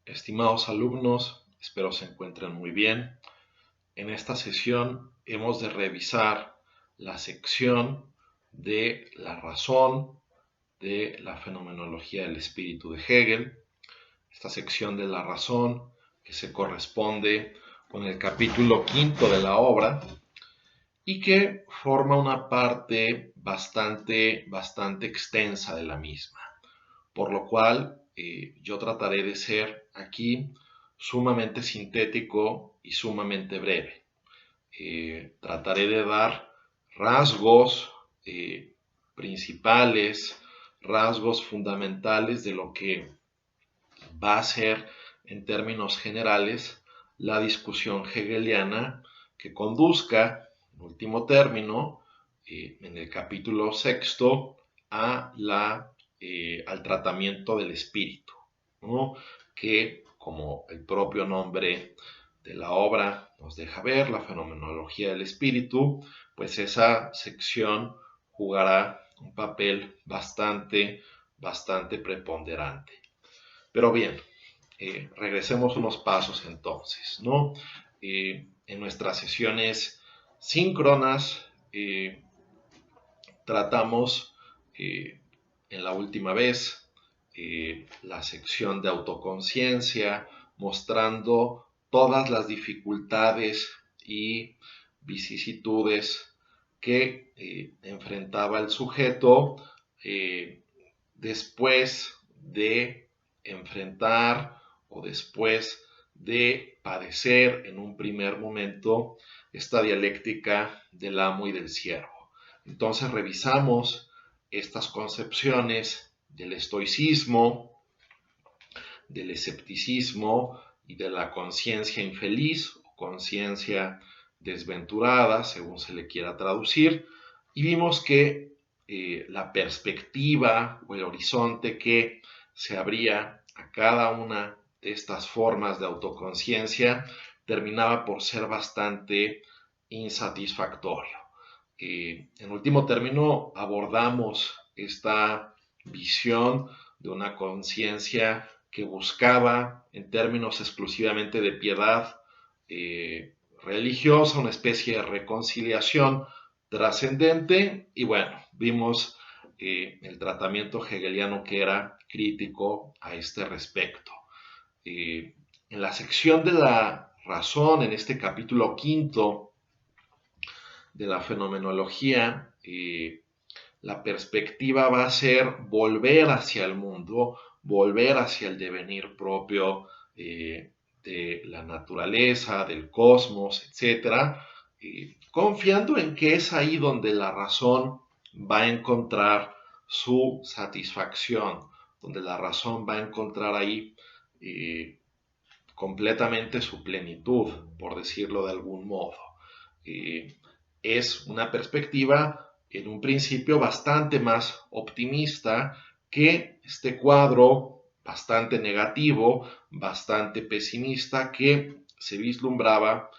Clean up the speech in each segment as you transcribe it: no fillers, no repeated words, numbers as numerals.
Estimados alumnos, espero se encuentren muy bien. En esta sesión hemos de revisar la sección de la razón de la fenomenología del espíritu de Hegel. Esta sección de la razón que se corresponde con el capítulo quinto de la obra y que forma una parte bastante extensa de la misma, por lo cual yo trataré de ser aquí sumamente sintético y sumamente breve. Trataré de dar rasgos principales, rasgos fundamentales de lo que va a ser en términos generales la discusión hegeliana que conduzca, en último término, en el capítulo sexto, al tratamiento del espíritu, ¿no? Que, como el propio nombre de la obra nos deja ver, la fenomenología del espíritu, pues esa sección jugará un papel bastante preponderante. Pero bien, regresemos unos pasos entonces, ¿no? En nuestras sesiones síncronas tratamos en la última vez la sección de autoconciencia, mostrando todas las dificultades y vicisitudes que enfrentaba el sujeto después de enfrentar o después de padecer en un primer momento esta dialéctica del amo y del siervo. Entonces revisamos estas concepciones del estoicismo, del escepticismo y de la conciencia infeliz o conciencia desventurada, según se le quiera traducir, y vimos que la perspectiva o el horizonte que se abría a cada una de estas formas de autoconciencia terminaba por ser bastante insatisfactorio. En último término, abordamos esta visión de una conciencia que buscaba, en términos exclusivamente de piedad religiosa, una especie de reconciliación trascendente, y bueno, vimos el tratamiento hegeliano que era crítico a este respecto. En la sección de la razón, en este capítulo quinto de la fenomenología, la perspectiva va a ser volver hacia el mundo, volver hacia el devenir propio de la naturaleza, del cosmos, etc., confiando en que es ahí donde la razón va a encontrar su satisfacción, donde la razón va a encontrar ahí completamente su plenitud, por decirlo de algún modo. Es una perspectiva en un principio bastante más optimista que este cuadro bastante negativo, bastante pesimista que se vislumbraba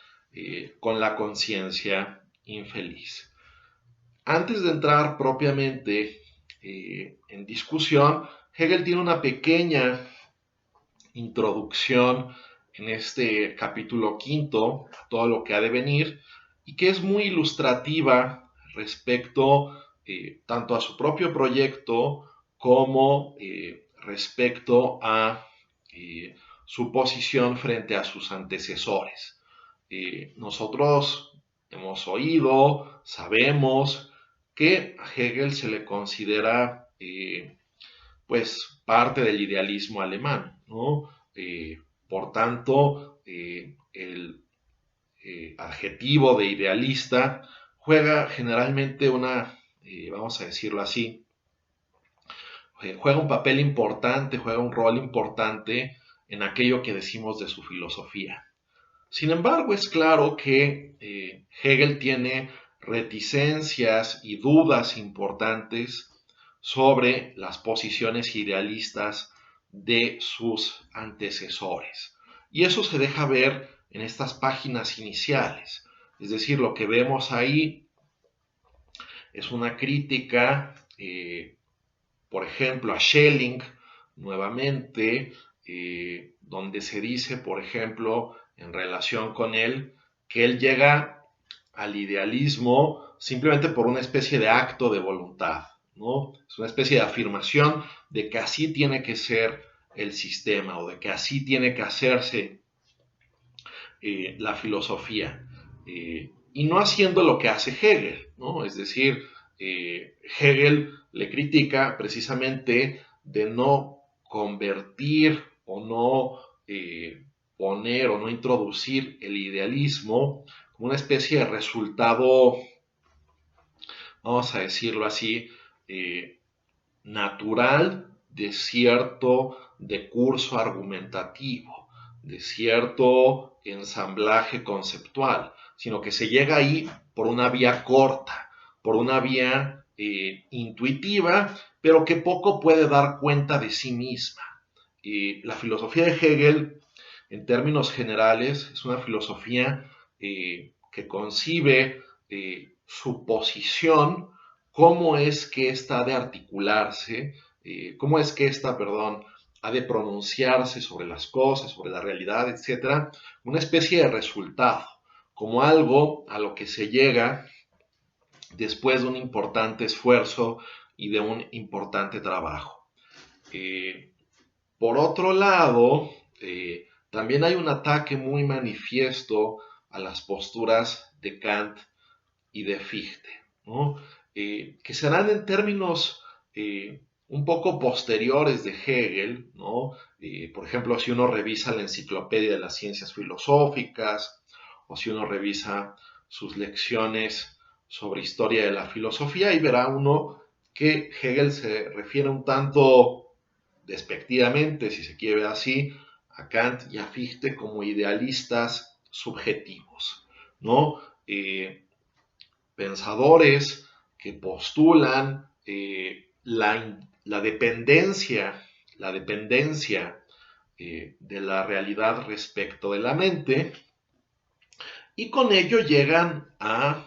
con la conciencia infeliz. Antes de entrar propiamente en discusión, Hegel tiene una pequeña introducción en este capítulo quinto a todo lo que ha de venir y que es muy ilustrativa respecto tanto a su propio proyecto como respecto a su posición frente a sus antecesores. Nosotros hemos oído, sabemos que a Hegel se le considera pues parte del idealismo alemán, ¿no? Por tanto, el adjetivo de idealista juega generalmente vamos a decirlo así, juega un papel importante, juega un rol importante en aquello que decimos de su filosofía. Sin embargo, es claro que Hegel tiene reticencias y dudas importantes sobre las posiciones idealistas de sus antecesores. Y eso se deja ver en estas páginas iniciales. Es decir, lo que vemos ahí es una crítica, por ejemplo, a Schelling, nuevamente, donde se dice, por ejemplo, en relación con él, que él llega al idealismo simplemente por una especie de acto de voluntad, ¿no? Es una especie de afirmación de que así tiene que ser el sistema o de que así tiene que hacerse la filosofía, y no haciendo lo que hace Hegel, ¿no? Es decir, Hegel le critica precisamente de no convertir o no poner o no introducir el idealismo como una especie de resultado, vamos a decirlo así, natural de cierto decurso argumentativo, de cierto ensamblaje conceptual, sino que se llega ahí por una vía corta, por una vía intuitiva, pero que poco puede dar cuenta de sí misma. La filosofía de Hegel, en términos generales, es una filosofía que concibe su posición, cómo es que ésta ha de articularse, cómo es que ésta, perdón, ha de pronunciarse sobre las cosas, sobre la realidad, etcétera, una especie de resultado, como algo a lo que se llega después de un importante esfuerzo y de un importante trabajo. Por otro lado, también hay un ataque muy manifiesto a las posturas de Kant y de Fichte, ¿no? Que se dan en términos un poco posteriores de Hegel, ¿no? Por ejemplo, si uno revisa la Enciclopedia de las Ciencias Filosóficas, o si uno revisa sus lecciones sobre historia de la filosofía, y verá uno que Hegel se refiere un tanto despectivamente, si se quiere ver así, a Kant y a Fichte como idealistas subjetivos, ¿no? Pensadores que postulan la dependencia de la realidad respecto de la mente, y con ello llegan a,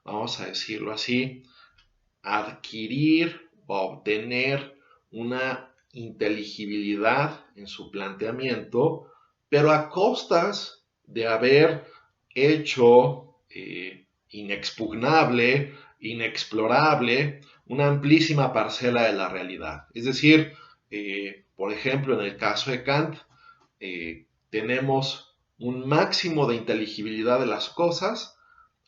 vamos a decirlo así, adquirir o obtener una inteligibilidad en su planteamiento, pero a costas de haber hecho inexpugnable, inexplorable, una amplísima parcela de la realidad. Es decir, por ejemplo, en el caso de Kant, tenemos un máximo de inteligibilidad de las cosas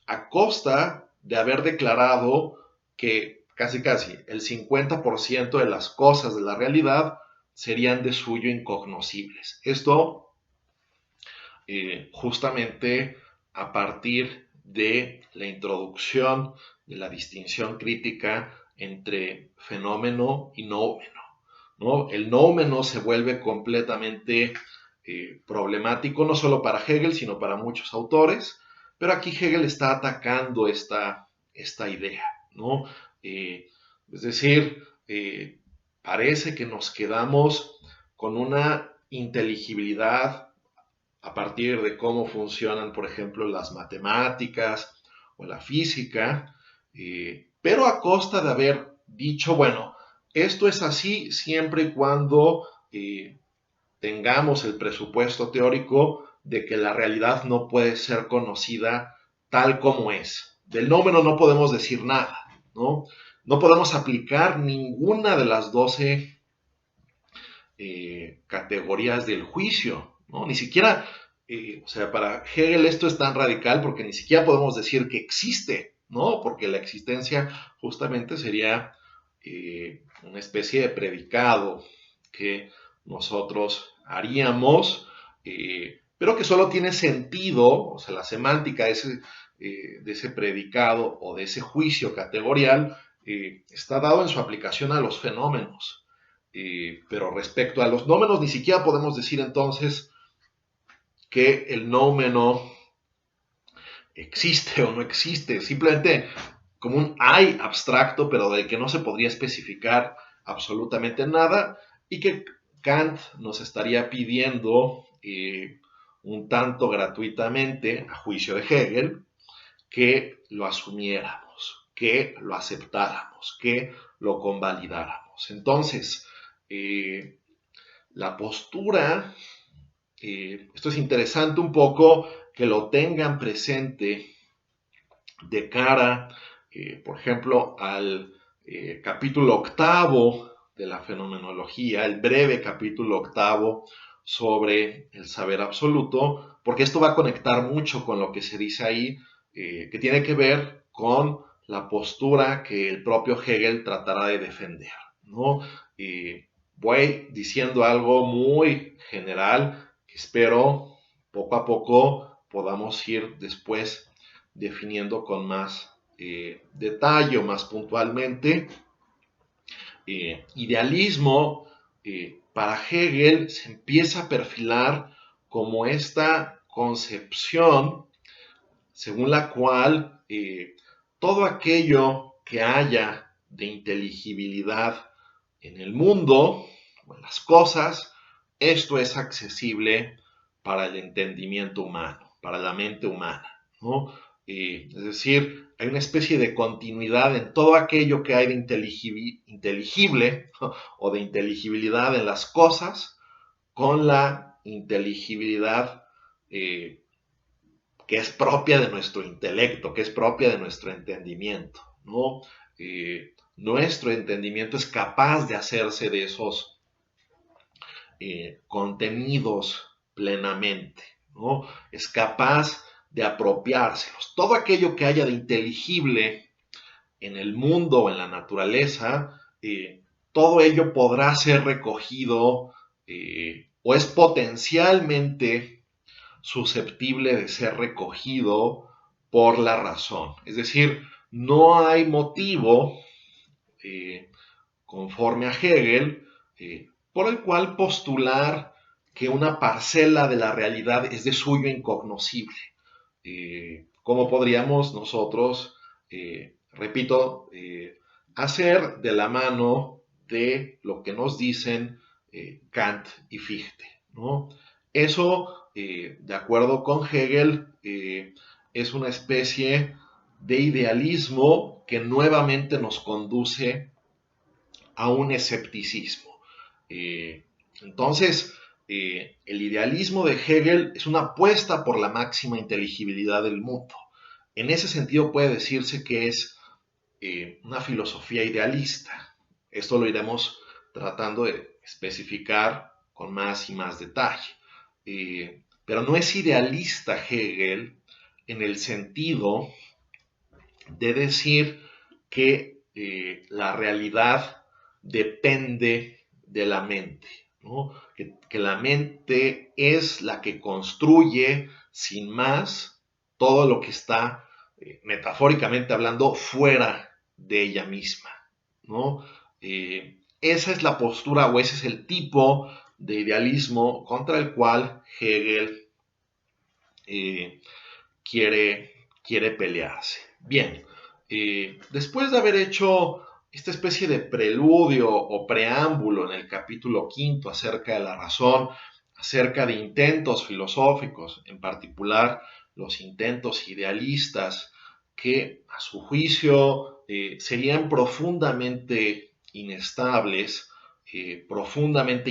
a costa de haber declarado que casi el 50% de las cosas de la realidad serían de suyo incognoscibles. Esto justamente a partir de la introducción de la distinción crítica entre fenómeno y noumeno, ¿no? El noumeno se vuelve completamente problemático no solo para Hegel, sino para muchos autores, pero aquí Hegel está atacando esta idea, ¿no? Es decir, parece que nos quedamos con una inteligibilidad a partir de cómo funcionan, por ejemplo, las matemáticas o la física, pero a costa de haber dicho, bueno, esto es así siempre y cuando tengamos el presupuesto teórico de que la realidad no puede ser conocida tal como es. Del nómeno no podemos decir nada, ¿no? No podemos aplicar ninguna de las 12 categorías del juicio, ¿no? Ni siquiera, o sea, para Hegel esto es tan radical porque ni siquiera podemos decir que existe, ¿no? Porque la existencia justamente sería una especie de predicado que nosotros haríamos, pero que solo tiene sentido, o sea, la semántica de ese predicado o de ese juicio categorial está dado en su aplicación a los fenómenos. Pero respecto a los nómenos, ni siquiera podemos decir entonces que el nómeno existe o no existe, simplemente como un hay abstracto, pero del que no se podría especificar absolutamente nada, y que Kant nos estaría pidiendo un tanto gratuitamente, a juicio de Hegel, que lo asumiéramos, que lo aceptáramos, que lo convalidáramos. Entonces, La postura, esto es interesante un poco que lo tengan presente de cara, por ejemplo, al capítulo octavo de la fenomenología, el breve capítulo octavo sobre el saber absoluto, porque esto va a conectar mucho con lo que se dice ahí, que tiene que ver con la postura que el propio Hegel tratará de defender, ¿no? Voy diciendo algo muy general que espero poco a poco podamos ir después definiendo con más detalle o más puntualmente. Idealismo, para Hegel se empieza a perfilar como esta concepción según la cual todo aquello que haya de inteligibilidad en el mundo o en las cosas, esto es accesible para el entendimiento humano, para la mente humana, ¿no? Es decir, hay una especie de continuidad en todo aquello que hay de inteligible o de inteligibilidad en las cosas con la inteligibilidad que es propia de nuestro intelecto, que es propia de nuestro entendimiento, ¿no? Nuestro entendimiento es capaz de hacerse de esos contenidos plenamente, ¿no? Es capaz de apropiárselos. Todo aquello que haya de inteligible en el mundo o en la naturaleza, todo ello podrá ser recogido o es potencialmente susceptible de ser recogido por la razón. Es decir, no hay motivo, conforme a Hegel, por el cual postular que una parcela de la realidad es de suyo incognoscible. ¿Cómo podríamos nosotros, repito, hacer de la mano de lo que nos dicen Kant y Fichte, ¿no? Eso, de acuerdo con Hegel, es una especie de idealismo que nuevamente nos conduce a un escepticismo. Entonces, el idealismo de Hegel es una apuesta por la máxima inteligibilidad del mundo. En ese sentido puede decirse que es una filosofía idealista. Esto lo iremos tratando de especificar con más y más detalle. Pero no es idealista Hegel en el sentido de decir que la realidad depende de la mente, ¿no? Que la mente es la que construye sin más todo lo que está, metafóricamente hablando, fuera de ella misma, ¿no? Esa es la postura o ese es el tipo de idealismo contra el cual Hegel eh, quiere pelearse. Bien, después de haber hecho esta especie de preludio o preámbulo en el capítulo quinto acerca de la razón, acerca de intentos filosóficos, en particular los intentos idealistas, que a su juicio serían profundamente inestables, profundamente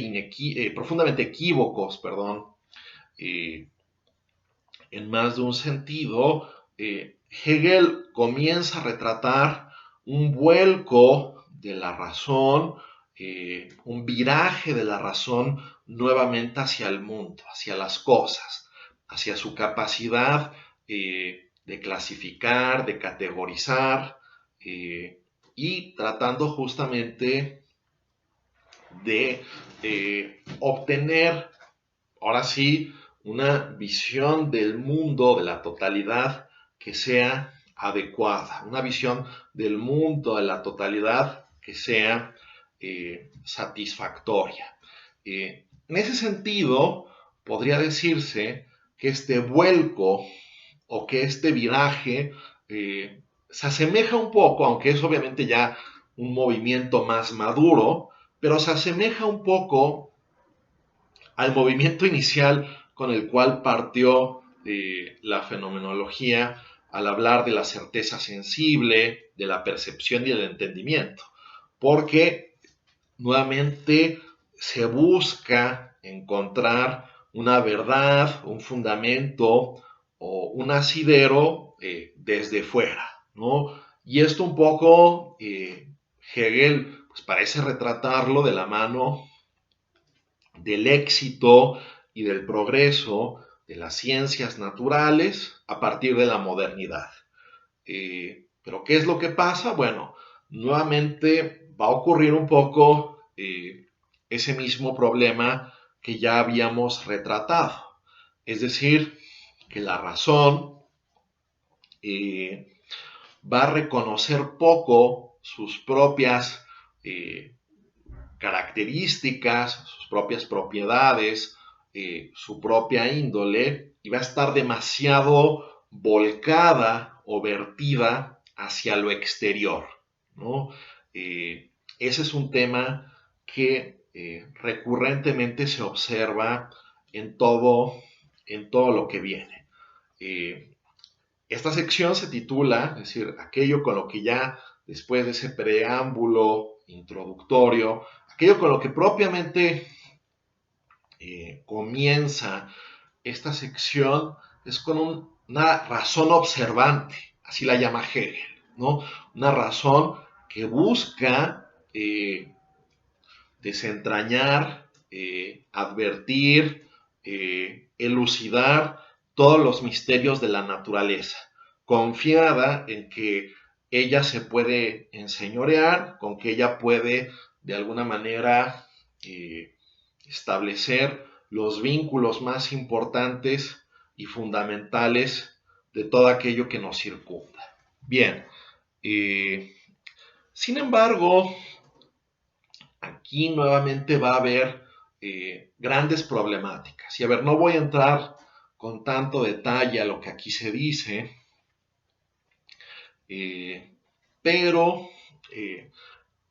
equívocos, perdón, eh, en más de un sentido, Hegel comienza a retratar un vuelco de la razón, un viraje de la razón nuevamente hacia el mundo, hacia las cosas, hacia su capacidad de clasificar, de categorizar, y tratando justamente de obtener, ahora sí, una visión del mundo, de la totalidad, que sea adecuada, una visión del mundo, de la totalidad, que sea satisfactoria. En ese sentido, podría decirse que este vuelco o que este viraje se asemeja un poco, aunque es obviamente ya un movimiento más maduro, pero se asemeja un poco al movimiento inicial con el cual partió la fenomenología al hablar de la certeza sensible, de la percepción y el entendimiento, porque nuevamente se busca encontrar una verdad, un fundamento o un asidero desde fuera, ¿no? Y esto un poco Hegel pues, parece retratarlo de la mano del éxito y del progreso de las ciencias naturales a partir de la modernidad. Pero ¿qué es lo que pasa? Bueno, nuevamente va a ocurrir un poco ese mismo problema que ya habíamos retratado. Es decir, que la razón va a reconocer poco sus propias características, sus propias propiedades, su propia índole, y va a estar demasiado volcada o vertida hacia lo exterior, ¿no? Ese es un tema que recurrentemente se observa en todo lo que viene. Esta sección se titula, es decir, aquello con lo que ya después de ese preámbulo introductorio, aquello con lo que propiamente comienza esta sección es con una razón observante, así la llama Hegel, ¿no? Una razón que busca desentrañar, advertir, elucidar todos los misterios de la naturaleza, confiada en que ella se puede enseñorear, con que ella puede de alguna manera establecer los vínculos más importantes y fundamentales de todo aquello que nos circunda. Bien, sin embargo, aquí nuevamente va a haber grandes problemáticas. Y a ver, no voy a entrar con tanto detalle a lo que aquí se dice, pero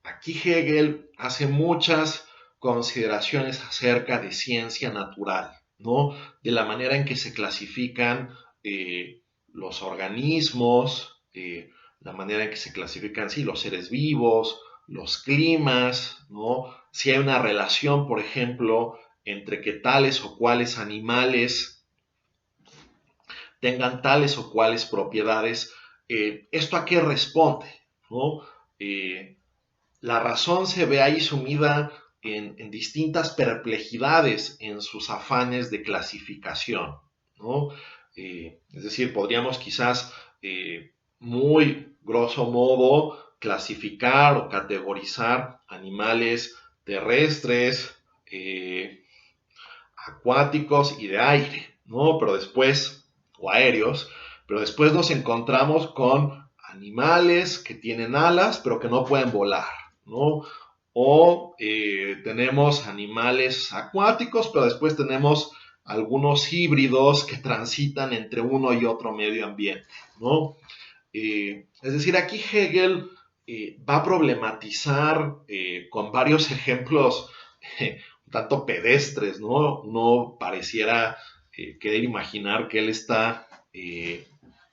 aquí Hegel hace muchas consideraciones acerca de ciencia natural, ¿no? De la manera en que se clasifican los organismos, la manera en que se clasifican, sí, los seres vivos, los climas, ¿no? Si hay una relación, por ejemplo, entre que tales o cuales animales tengan tales o cuales propiedades. ¿Esto a qué responde? ¿No? La razón se ve ahí sumida en distintas perplejidades en sus afanes de clasificación, ¿no? Es decir, podríamos quizás muy grosso modo clasificar o categorizar animales terrestres, acuáticos y de aire, ¿no? Pero después, o aéreos, pero después nos encontramos con animales que tienen alas, pero que no pueden volar, ¿no? O tenemos animales acuáticos, pero después tenemos algunos híbridos que transitan entre uno y otro medio ambiente, ¿no? Es decir, aquí Hegel va a problematizar con varios ejemplos un tanto pedestres, ¿no? Uno pareciera querer imaginar que él está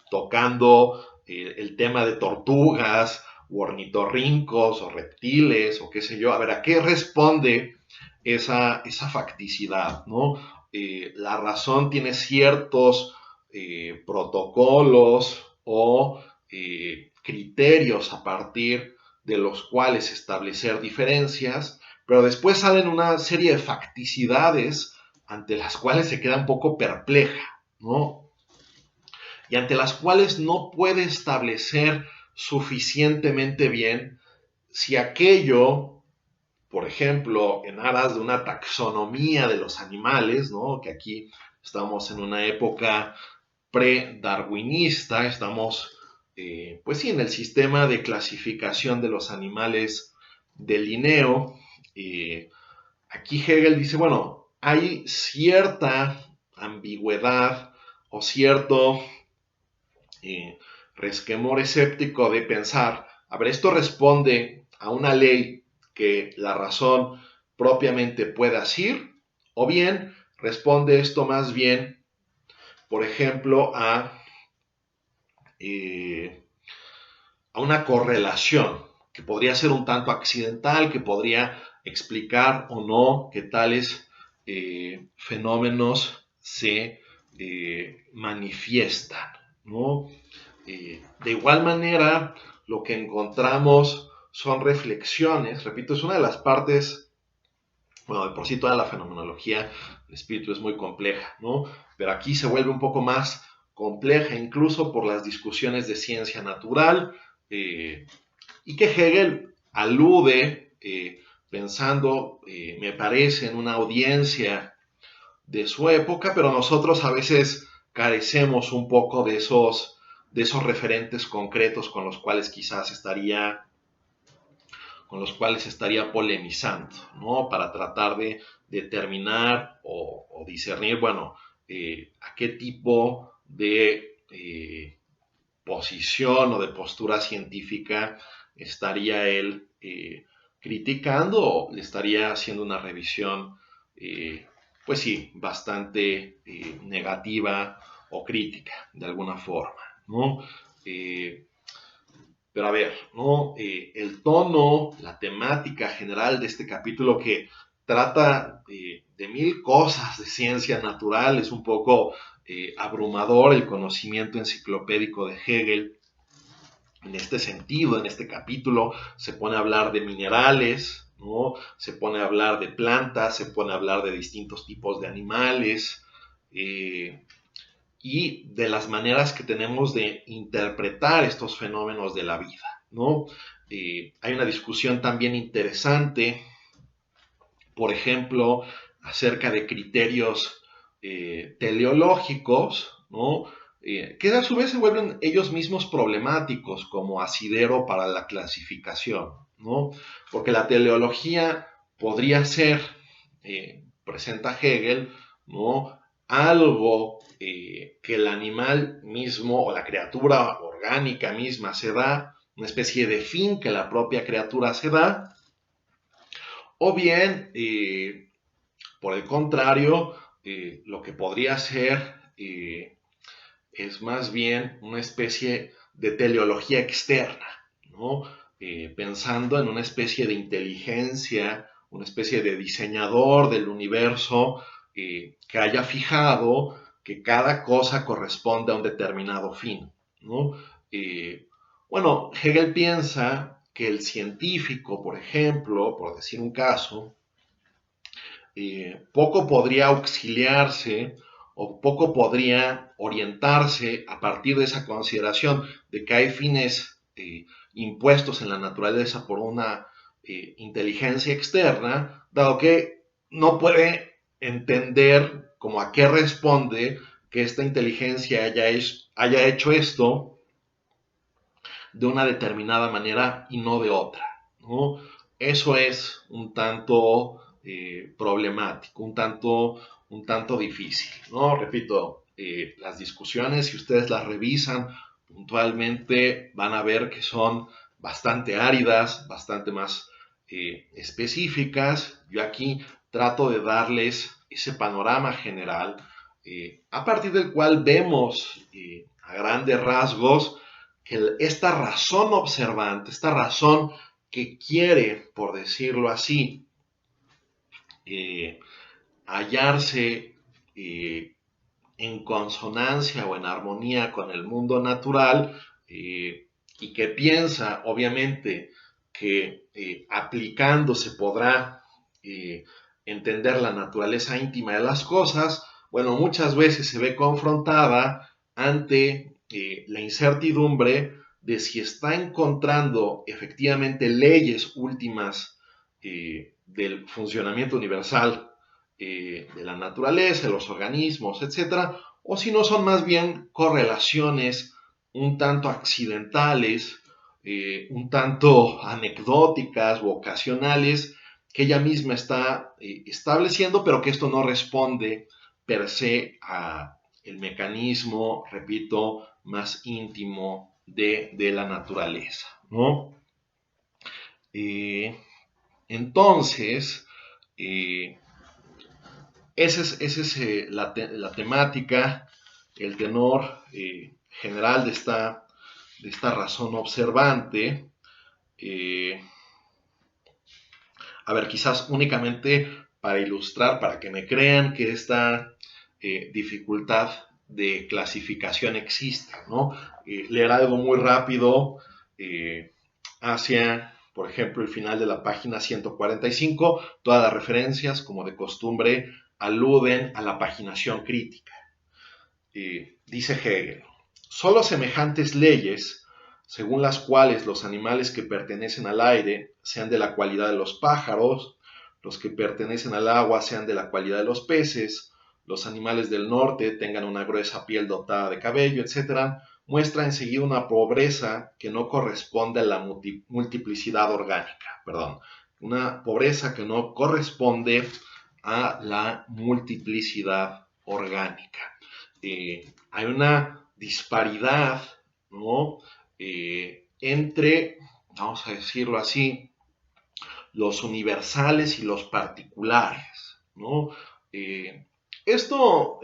tocando el tema de tortugas, o ornitorrincos, o reptiles, o qué sé yo. A ver, ¿a qué responde esa facticidad, ¿no? La razón tiene ciertos protocolos o criterios a partir de los cuales establecer diferencias, pero después salen una serie de facticidades ante las cuales se queda un poco perpleja, ¿no? Y ante las cuales no puede establecer suficientemente bien si aquello, por ejemplo, en aras de una taxonomía de los animales, ¿no? Que aquí estamos en una época pre-darwinista, estamos, pues sí, en el sistema de clasificación de los animales de Linneo. Aquí Hegel dice, bueno, hay cierta ambigüedad o cierto resquemor escéptico de pensar, a ver, esto responde a una ley que la razón propiamente pueda asir, o bien responde esto más bien, por ejemplo, a una correlación que podría ser un tanto accidental, que podría explicar o no que tales fenómenos se manifiestan, ¿no? De igual manera, lo que encontramos son reflexiones, repito, es una de las partes, bueno, de por sí toda la fenomenología del espíritu es muy compleja, ¿no? Pero aquí se vuelve un poco más compleja, incluso por las discusiones de ciencia natural, y que Hegel alude, pensando, me parece, en una audiencia de su época, pero nosotros a veces carecemos un poco de esos referentes concretos con los cuales estaría polemizando, ¿no? Para tratar de determinar o discernir, bueno, a qué tipo de posición o de postura científica estaría él criticando o le estaría haciendo una revisión, pues sí, bastante negativa o crítica de alguna forma, ¿no? Pero a ver, ¿no? El tono, la temática general de este capítulo que trata de mil cosas de ciencia natural, es un poco abrumador el conocimiento enciclopédico de Hegel. En este sentido, en este capítulo, se pone a hablar de minerales, ¿no? Se pone a hablar de plantas, se pone a hablar de distintos tipos de animales, y de las maneras que tenemos de interpretar estos fenómenos de la vida, ¿no? Hay una discusión también interesante, por ejemplo, acerca de criterios teleológicos, ¿no? Que a su vez se vuelven ellos mismos problemáticos como asidero para la clasificación, ¿no? Porque la teleología podría ser, presenta Hegel, ¿no? Algo que el animal mismo o la criatura orgánica misma se da, una especie de fin que la propia criatura se da, o bien, por el contrario, lo que podría ser es más bien una especie de teleología externa, ¿no? Pensando en una especie de inteligencia, una especie de diseñador del universo que haya fijado que cada cosa corresponde a un determinado fin, ¿no? Eh, bueno, Hegel piensa que el científico, por ejemplo, por decir un caso, poco podría auxiliarse o poco podría orientarse a partir de esa consideración de que hay fines impuestos en la naturaleza por una inteligencia externa, dado que no puede entender como a qué responde que esta inteligencia haya hecho esto de una determinada manera y no de otra, ¿no? Eso es un tanto problemático, un tanto difícil, ¿no? Repito, las discusiones, si ustedes las revisan puntualmente, van a ver que son bastante áridas, bastante más específicas. Yo aquí trato de darles ese panorama general, a partir del cual vemos a grandes rasgos que esta razón observante, esta razón que quiere, por decirlo así, eh, hallarse en consonancia o en armonía con el mundo natural, y que piensa, obviamente, que aplicando se podrá entender la naturaleza íntima de las cosas, bueno, muchas veces se ve confrontada ante la incertidumbre de si está encontrando efectivamente leyes últimas del funcionamiento universal de la naturaleza, de los organismos, etcétera, o si no son más bien correlaciones un tanto accidentales, un tanto anecdóticas o ocasionales que ella misma está estableciendo, pero que esto no responde per se a el mecanismo, repito, más íntimo de la naturaleza, ¿no? Entonces, eh, esa es la temática, el tenor general de esta razón observante. A ver, quizás únicamente para ilustrar, para que me crean que esta dificultad de clasificación existe, ¿no? Leer algo muy rápido hacia, por ejemplo, el final de la página 145, todas las referencias, como de costumbre, aluden a la paginación crítica. Dice Hegel, solo semejantes leyes, según las cuales los animales que pertenecen al aire sean de la cualidad de los pájaros, los que pertenecen al agua sean de la cualidad de los peces, los animales del norte tengan una gruesa piel dotada de cabello, etc., muestra enseguida una pobreza que no corresponde a la multiplicidad orgánica, una pobreza que no corresponde a la multiplicidad orgánica. Hay una disparidad, ¿no? Entre, vamos a decirlo así, los universales y los particulares, ¿no? Esto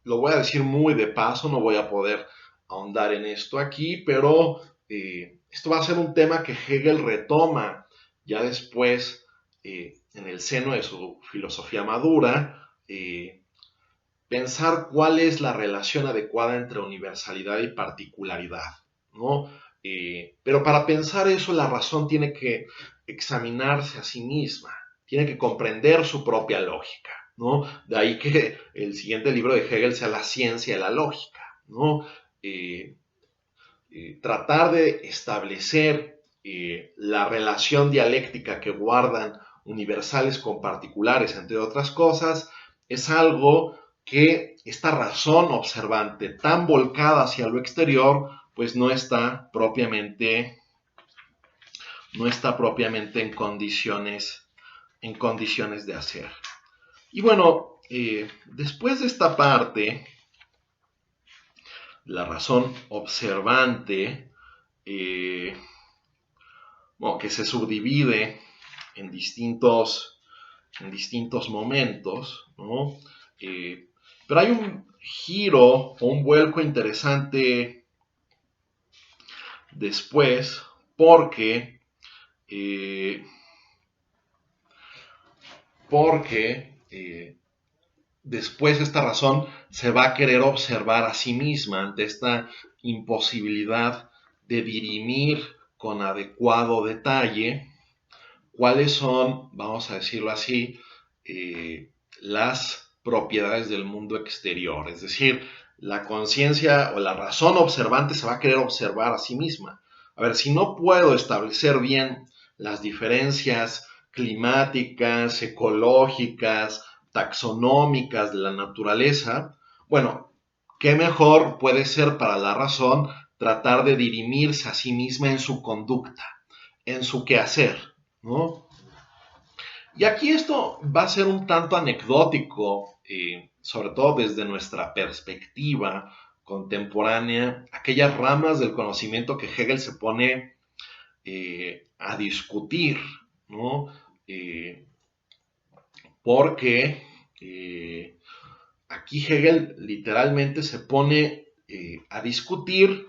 lo voy a decir muy de paso, no voy a poder ahondar en esto aquí, pero esto va a ser un tema que Hegel retoma ya después en el seno de su filosofía madura, pensar cuál es la relación adecuada entre universalidad y particularidad, ¿no? Pero para pensar eso, la razón tiene que examinarse a sí misma, tiene que comprender su propia lógica, ¿no? De ahí que el siguiente libro de Hegel sea La ciencia de la lógica, ¿no? Tratar de establecer la relación dialéctica que guardan universales con particulares, entre otras cosas, es algo que esta razón observante tan volcada hacia lo exterior, pues no está propiamente en condiciones de hacer. Y bueno, después de esta parte, la razón observante, bueno, que se subdivide en distintos momentos, ¿no? Pero hay un giro o un vuelco interesante después, porque después esta razón se va a querer observar a sí misma ante esta imposibilidad de dirimir con adecuado detalle cuáles son, vamos a decirlo así, las propiedades del mundo exterior. Es decir, la conciencia o la razón observante se va a querer observar a sí misma. A ver, si no puedo establecer bien las diferencias climáticas, ecológicas, taxonómicas de la naturaleza, bueno, ¿qué mejor puede ser para la razón tratar de dirimirse a sí misma en su conducta, en su quehacer, ¿no? Y aquí esto va a ser un tanto anecdótico, sobre todo desde nuestra perspectiva contemporánea, aquellas ramas del conocimiento que Hegel se pone a discutir, ¿no? Porque aquí Hegel literalmente se pone a discutir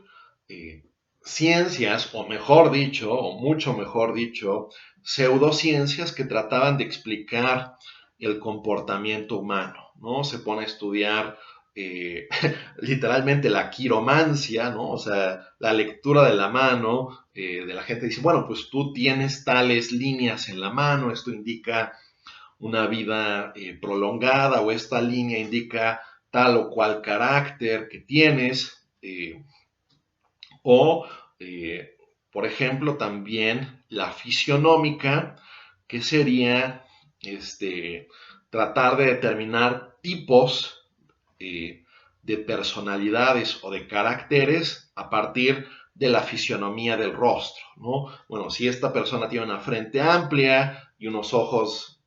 ciencias, o mejor dicho, o mucho mejor dicho, pseudociencias que trataban de explicar el comportamiento humano, ¿no? Se pone a estudiar literalmente la quiromancia, ¿no? O sea, la lectura de la mano de la gente. Dice, bueno, pues tú tienes tales líneas en la mano, esto indica una vida prolongada, o esta línea indica tal o cual carácter que tienes, o, por ejemplo, también la fisionómica, que sería tratar de determinar tipos de personalidades o de caracteres a partir de la fisionomía del rostro, ¿no? Bueno, si esta persona tiene una frente amplia y unos ojos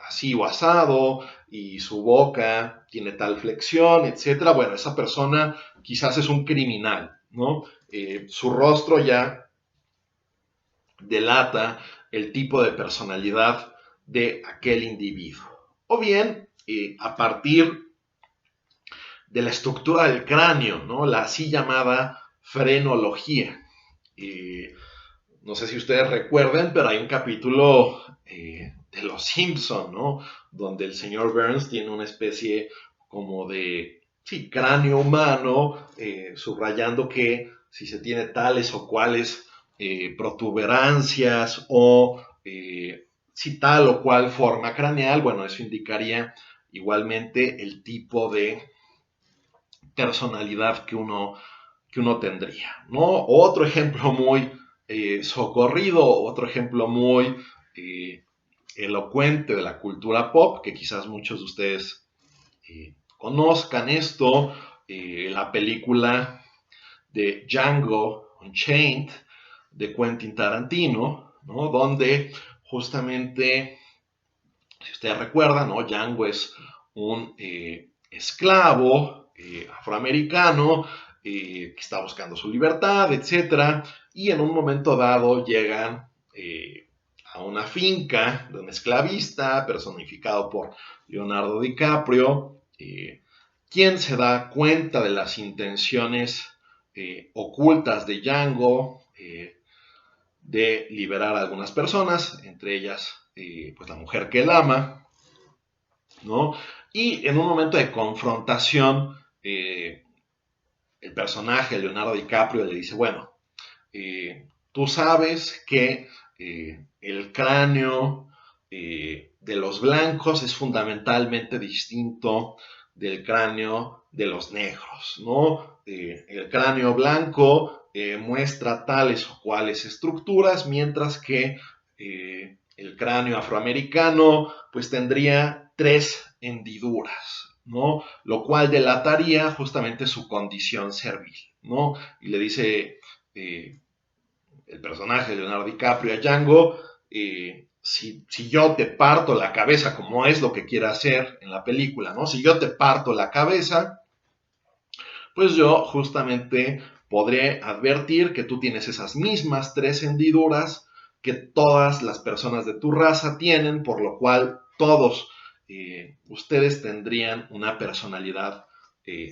así o asado, y su boca tiene tal flexión, etcétera, bueno, esa persona quizás es un criminal, ¿no? Su rostro ya delata el tipo de personalidad de aquel individuo. O bien, a partir de la estructura del cráneo, ¿no? La así llamada frenología. No sé si ustedes recuerden, pero hay un capítulo de Los Simpson, ¿no? Donde el señor Burns tiene una especie como de, sí, cráneo humano, subrayando que si se tiene tales o cuales protuberancias o si tal o cual forma craneal, bueno, eso indicaría igualmente el tipo de personalidad que uno tendría, ¿no? Otro ejemplo muy socorrido, otro ejemplo muy elocuente de la cultura pop, que quizás muchos de ustedes conozcan esto, la película de Django Unchained de Quentin Tarantino, ¿no? Donde justamente, si ustedes recuerdan, ¿no? Django es un esclavo afroamericano que está buscando su libertad, etcétera, y en un momento dado llegan a una finca de un esclavista personificado por Leonardo DiCaprio, quien se da cuenta de las intenciones ocultas de Django de liberar a algunas personas, entre ellas pues la mujer que él ama, ¿no? Y en un momento de confrontación, el personaje, Leonardo DiCaprio, le dice, bueno, tú sabes que el cráneo de los blancos es fundamentalmente distinto del cráneo de los negros, ¿no? El cráneo blanco muestra tales o cuales estructuras, mientras que el cráneo afroamericano pues tendría 3 hendiduras, ¿no? Lo cual delataría justamente su condición servil, ¿no? Y le dice el personaje de Leonardo DiCaprio a Django, si yo te parto la cabeza, como es lo que quiere hacer en la película, ¿no? Si yo te parto la cabeza, pues yo justamente podré advertir que tú tienes esas mismas 3 hendiduras que todas las personas de tu raza tienen, por lo cual todos ustedes tendrían una personalidad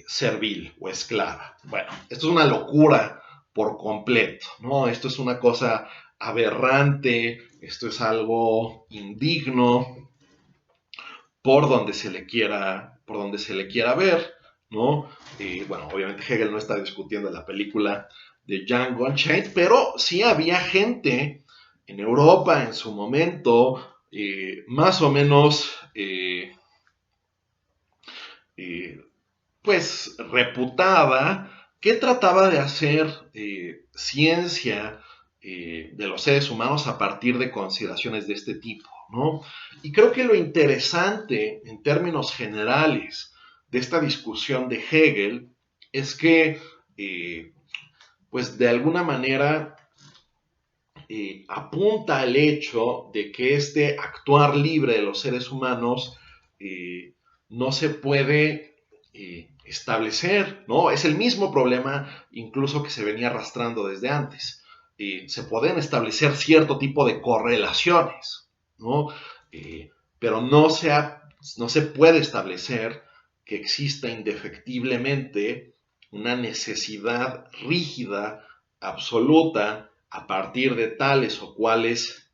servil o esclava. Bueno, esto es una locura por completo, ¿no? Esto es una cosa aberrante, esto es algo indigno por donde se le quiera ver, ¿no? Bueno, obviamente Hegel no está discutiendo la película de Django Unchained, pero sí había gente en Europa en su momento, más o menos, eh, pues, reputada, que trataba de hacer ciencia de los seres humanos a partir de consideraciones de este tipo, ¿no? Y creo que lo interesante en términos generales de esta discusión de Hegel es que, pues de alguna manera, apunta al hecho de que este actuar libre de los seres humanos no se puede establecer, ¿no? Es el mismo problema incluso que se venía arrastrando desde antes. Se pueden establecer cierto tipo de correlaciones, ¿no? Pero no se puede establecer que exista indefectiblemente una necesidad rígida, absoluta, a partir de tales o cuales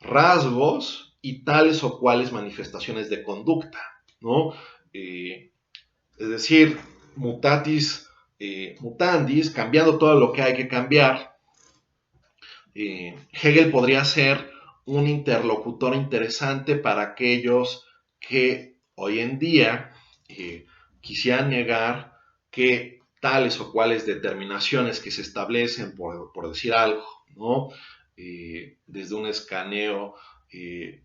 rasgos y tales o cuales manifestaciones de conducta, ¿no? Es decir, mutatis mutandis, cambiando todo lo que hay que cambiar, Hegel podría ser un interlocutor interesante para aquellos que hoy en día quisieran negar que tales o cuales determinaciones que se establecen, por decir algo, ¿no? Desde un escaneo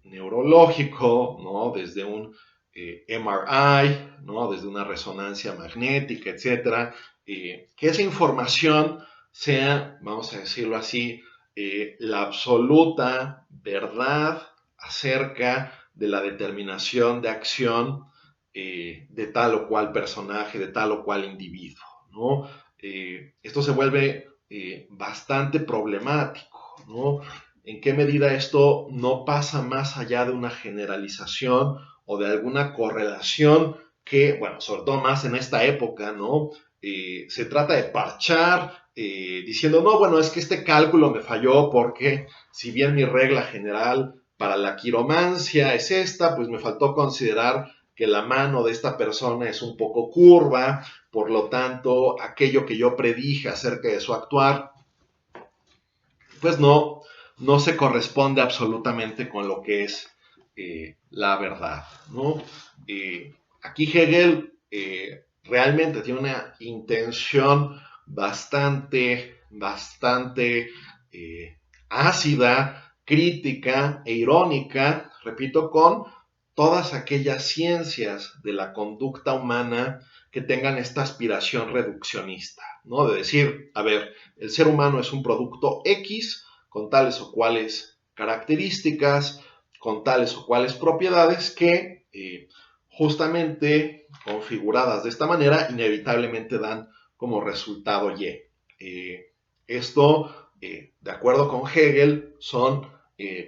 neurológico, ¿no? Desde un MRI, ¿no? Desde una resonancia magnética, etcétera, que esa información sea, vamos a decirlo así, la absoluta verdad acerca de la determinación de acción de tal o cual personaje, de tal o cual individuo, ¿no? Esto se vuelve bastante problemático, ¿no? ¿En qué medida esto no pasa más allá de una generalización o de alguna correlación que, bueno, sobre todo más en esta época, ¿no? Se trata de parchar diciendo, no, bueno, es que este cálculo me falló porque si bien mi regla general para la quiromancia es esta, pues me faltó considerar que la mano de esta persona es un poco curva, por lo tanto, aquello que yo predije acerca de su actuar, pues no se corresponde absolutamente con lo que es la verdad, ¿no? Aquí Hegel realmente tiene una intención bastante ácida, crítica e irónica, repito, con todas aquellas ciencias de la conducta humana que tengan esta aspiración reduccionista, ¿no? De decir, a ver, el ser humano es un producto X con tales o cuales características, con tales o cuales propiedades que justamente configuradas de esta manera inevitablemente dan como resultado Y. Esto, de acuerdo con Hegel, son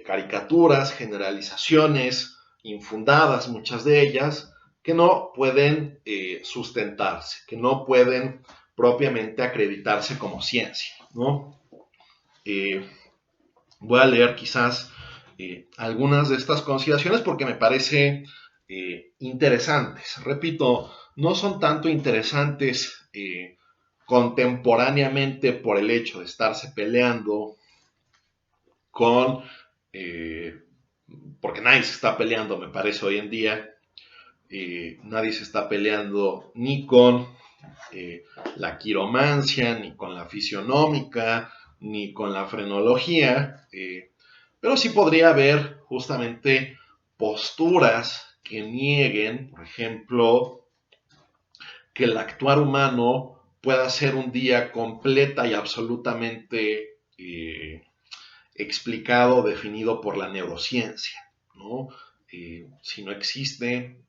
caricaturas, generalizaciones infundadas, muchas de ellas, que no pueden sustentarse, que no pueden propiamente acreditarse como ciencia, ¿no? Voy a leer quizás algunas de estas consideraciones porque me parece interesantes. Repito, no son tanto interesantes contemporáneamente por el hecho de estarse peleando con, eh, porque nadie se está peleando, me parece, hoy en día, nadie se está peleando ni con la quiromancia, ni con la fisionómica, ni con la frenología, pero sí podría haber justamente posturas que nieguen, por ejemplo, que el actuar humano pueda ser un día completa y absolutamente explicado, definido por la neurociencia, ¿no? Si no existe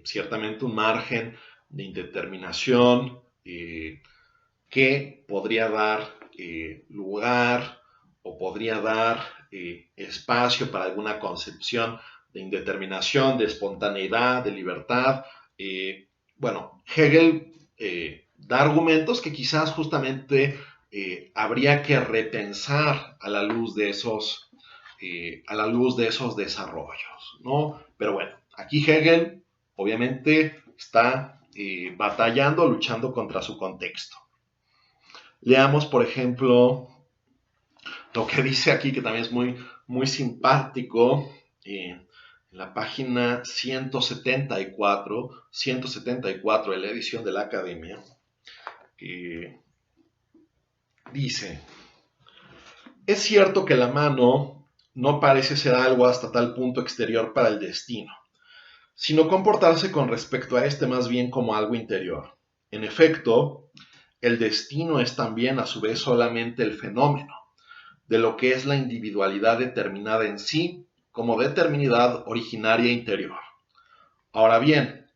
ciertamente un margen de indeterminación que podría dar lugar o podría dar espacio para alguna concepción de indeterminación, de espontaneidad, de libertad. Bueno, Hegel da argumentos que quizás justamente habría que repensar a la luz de esos desarrollos, ¿no? Pero bueno, aquí Hegel obviamente está batallando, luchando contra su contexto. Leamos, por ejemplo, lo que dice aquí, que también es muy simpático, en la página 174 de la edición de la Academia. Dice, es cierto que la mano no parece ser algo hasta tal punto exterior para el destino, sino comportarse con respecto a este más bien como algo interior. En efecto, el destino es también a su vez solamente el fenómeno de lo que es la individualidad determinada en sí como determinidad originaria interior. Ahora bien,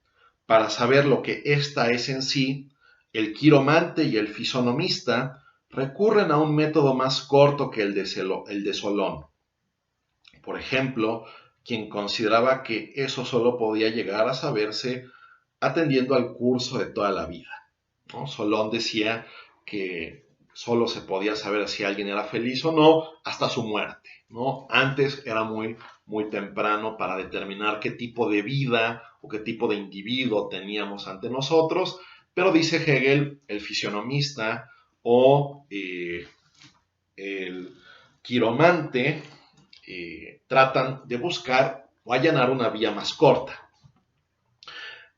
para saber lo que ésta es en sí, el quiromante y el fisonomista recurren a un método más corto que el de Solón. Por ejemplo, quien consideraba que eso solo podía llegar a saberse atendiendo al curso de toda la vida, ¿no? Solón decía que solo se podía saber si alguien era feliz o no hasta su muerte, ¿no? Antes era muy temprano para determinar qué tipo de vida o qué tipo de individuo teníamos ante nosotros, pero dice Hegel, el fisionomista o el quiromante tratan de buscar o allanar una vía más corta.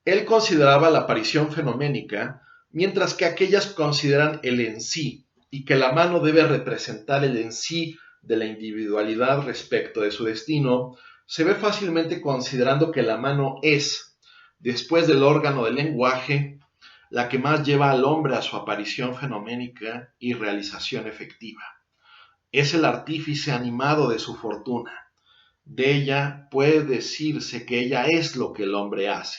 Él consideraba la aparición fenoménica, mientras que aquellas consideran el en sí, y que la mano debe representar el en sí de la individualidad respecto de su destino, se ve fácilmente considerando que la mano es, después del órgano del lenguaje, la que más lleva al hombre a su aparición fenoménica y realización efectiva. Es el artífice animado de su fortuna. De ella puede decirse que ella es lo que el hombre hace,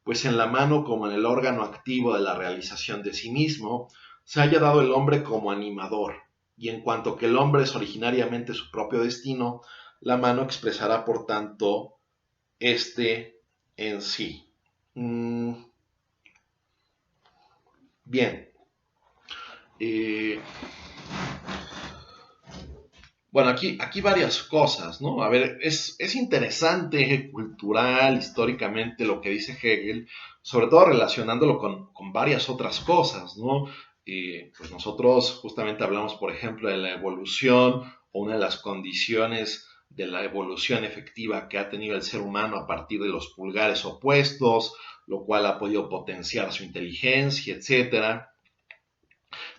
pues en la mano como en el órgano activo de la realización de sí mismo, se haya dado el hombre como animador, y en cuanto que el hombre es originariamente su propio destino, la mano expresará por tanto este en sí. Bien. Bueno, aquí varias cosas, ¿no? A ver, es interesante cultural, históricamente lo que dice Hegel, sobre todo relacionándolo con varias otras cosas, ¿no? Pues nosotros justamente hablamos, por ejemplo, de la evolución o una de las condiciones de la evolución efectiva que ha tenido el ser humano a partir de los pulgares opuestos, lo cual ha podido potenciar su inteligencia, etcétera.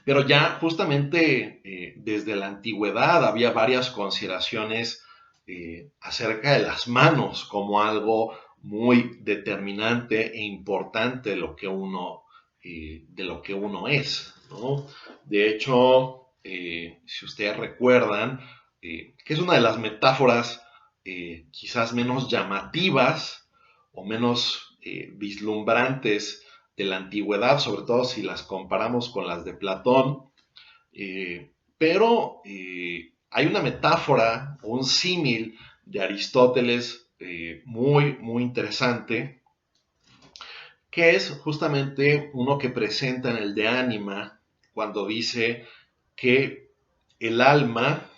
Pero ya justamente desde la antigüedad había varias consideraciones acerca de las manos como algo muy determinante e importante de lo que uno es, ¿no? De hecho, si ustedes recuerdan, que es una de las metáforas quizás menos llamativas o menos vislumbrantes de la antigüedad, sobre todo si las comparamos con las de Platón, pero hay una metáfora o un símil de Aristóteles muy interesante, que es justamente uno que presenta en el De Ánima, cuando dice que el alma,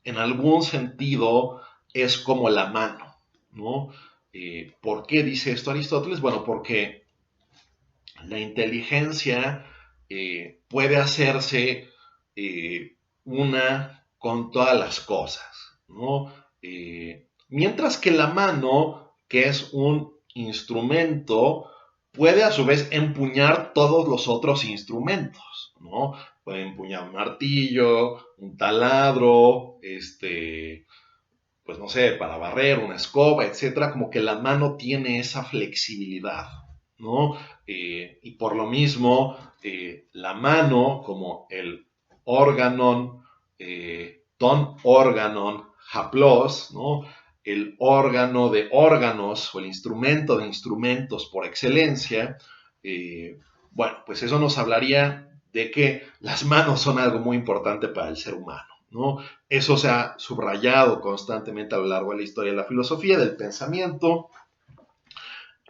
en algún sentido, es como la mano, ¿no? ¿Por qué dice esto Aristóteles? Bueno, porque la inteligencia puede hacerse una con todas las cosas, ¿no? Mientras que la mano, que es un instrumento, puede a su vez empuñar todos los otros instrumentos, ¿no? Puede empuñar un martillo, un taladro, pues no sé, para barrer, una escoba, etcétera, como que la mano tiene esa flexibilidad, ¿no? Y por lo mismo, la mano, como el órganon, ton órganon, haplos, ¿no? El órgano de órganos o el instrumento de instrumentos por excelencia, bueno, pues eso nos hablaría de que las manos son algo muy importante para el ser humano, ¿no? Eso se ha subrayado constantemente a lo largo de la historia de la filosofía, del pensamiento.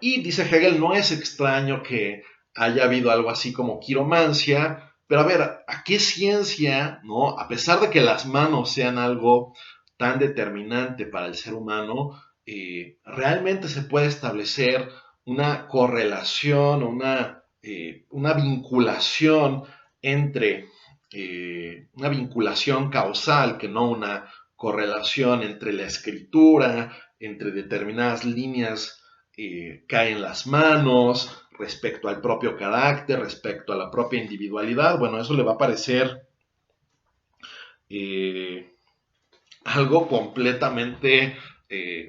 Y dice Hegel, no es extraño que haya habido algo así como quiromancia, pero a ver, ¿a qué ciencia, no? A pesar de que las manos sean algo tan determinante para el ser humano, realmente se puede establecer una correlación, una vinculación entre una vinculación causal, que no una correlación entre la escritura, entre determinadas líneas caen las manos, respecto al propio carácter, respecto a la propia individualidad. Bueno, eso le va a parecer eh, algo completamente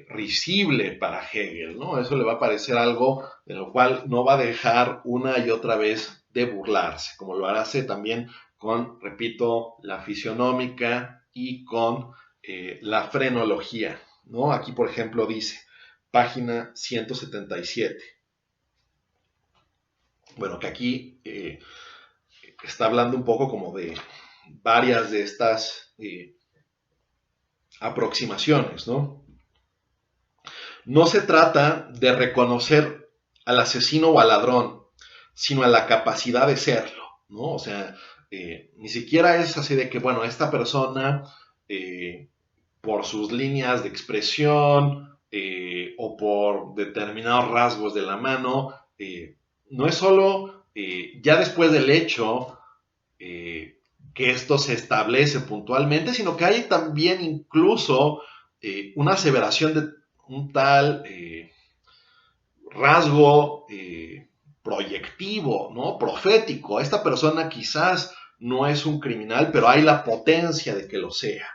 risible para Hegel, ¿no? Eso le va a parecer algo de lo cual no va a dejar una y otra vez de burlarse, como lo hace también con, repito, la fisionómica y con la frenología, ¿no? Aquí, por ejemplo, dice, página 177. Bueno, que aquí está hablando un poco como de varias de estas aproximaciones, ¿no? No se trata de reconocer al asesino o al ladrón, sino a la capacidad de serlo, ¿no? O sea, ni siquiera es así de que, bueno, esta persona, por sus líneas de expresión o por determinados rasgos de la mano, no es solo ya después del hecho que esto se establece puntualmente, sino que hay también incluso una aseveración de un tal rasgo proyectivo, ¿no? Profético. Esta persona quizás no es un criminal, pero hay la potencia de que lo sea.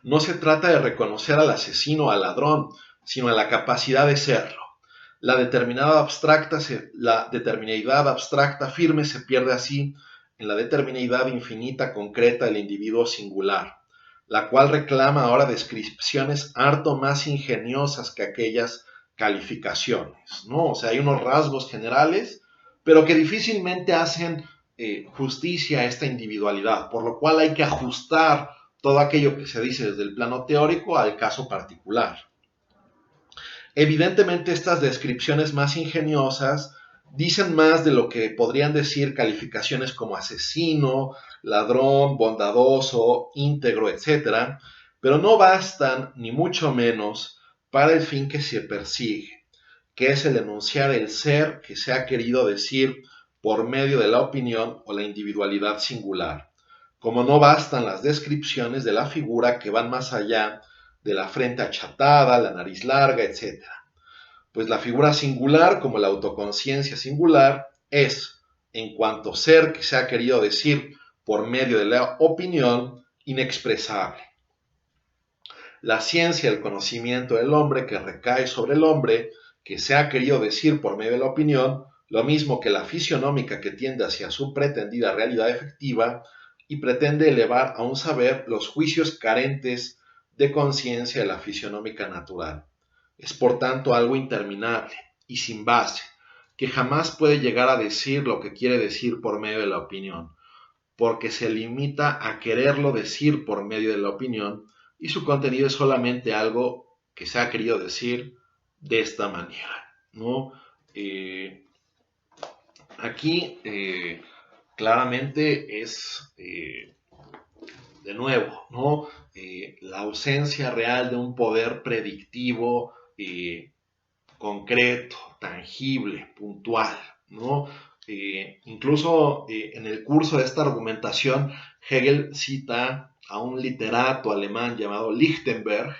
No se trata de reconocer al asesino o al ladrón, sino a la capacidad de serlo. La determinidad abstracta firme se pierde así en la determinidad infinita concreta del individuo singular, la cual reclama ahora descripciones harto más ingeniosas que aquellas calificaciones, ¿no? O sea, hay unos rasgos generales, pero que difícilmente hacen justicia a esta individualidad, por lo cual hay que ajustar todo aquello que se dice desde el plano teórico al caso particular. Evidentemente estas descripciones más ingeniosas dicen más de lo que podrían decir calificaciones como asesino, ladrón, bondadoso, íntegro, etc., pero no bastan, ni mucho menos, para el fin que se persigue, que es el enunciar el ser que se ha querido decir por medio de la opinión o la individualidad singular, como no bastan las descripciones de la figura que van más allá de la frente achatada, la nariz larga, etc. Pues la figura singular, como la autoconciencia singular, es, en cuanto ser que se ha querido decir por medio de la opinión, inexpresable. La ciencia, el conocimiento del hombre que recae sobre el hombre, que se ha querido decir por medio de la opinión, lo mismo que la fisionómica que tiende hacia su pretendida realidad efectiva y pretende elevar a un saber los juicios carentes de conciencia de la fisionómica natural. Es por tanto algo interminable y sin base, que jamás puede llegar a decir lo que quiere decir por medio de la opinión, porque se limita a quererlo decir por medio de la opinión y su contenido es solamente algo que se ha querido decir de esta manera, ¿no? Aquí claramente es, de nuevo, ¿no? La ausencia real de un poder predictivo concreto, tangible, puntual, ¿no? Incluso en el curso de esta argumentación, Hegel cita a un literato alemán llamado Lichtenberg,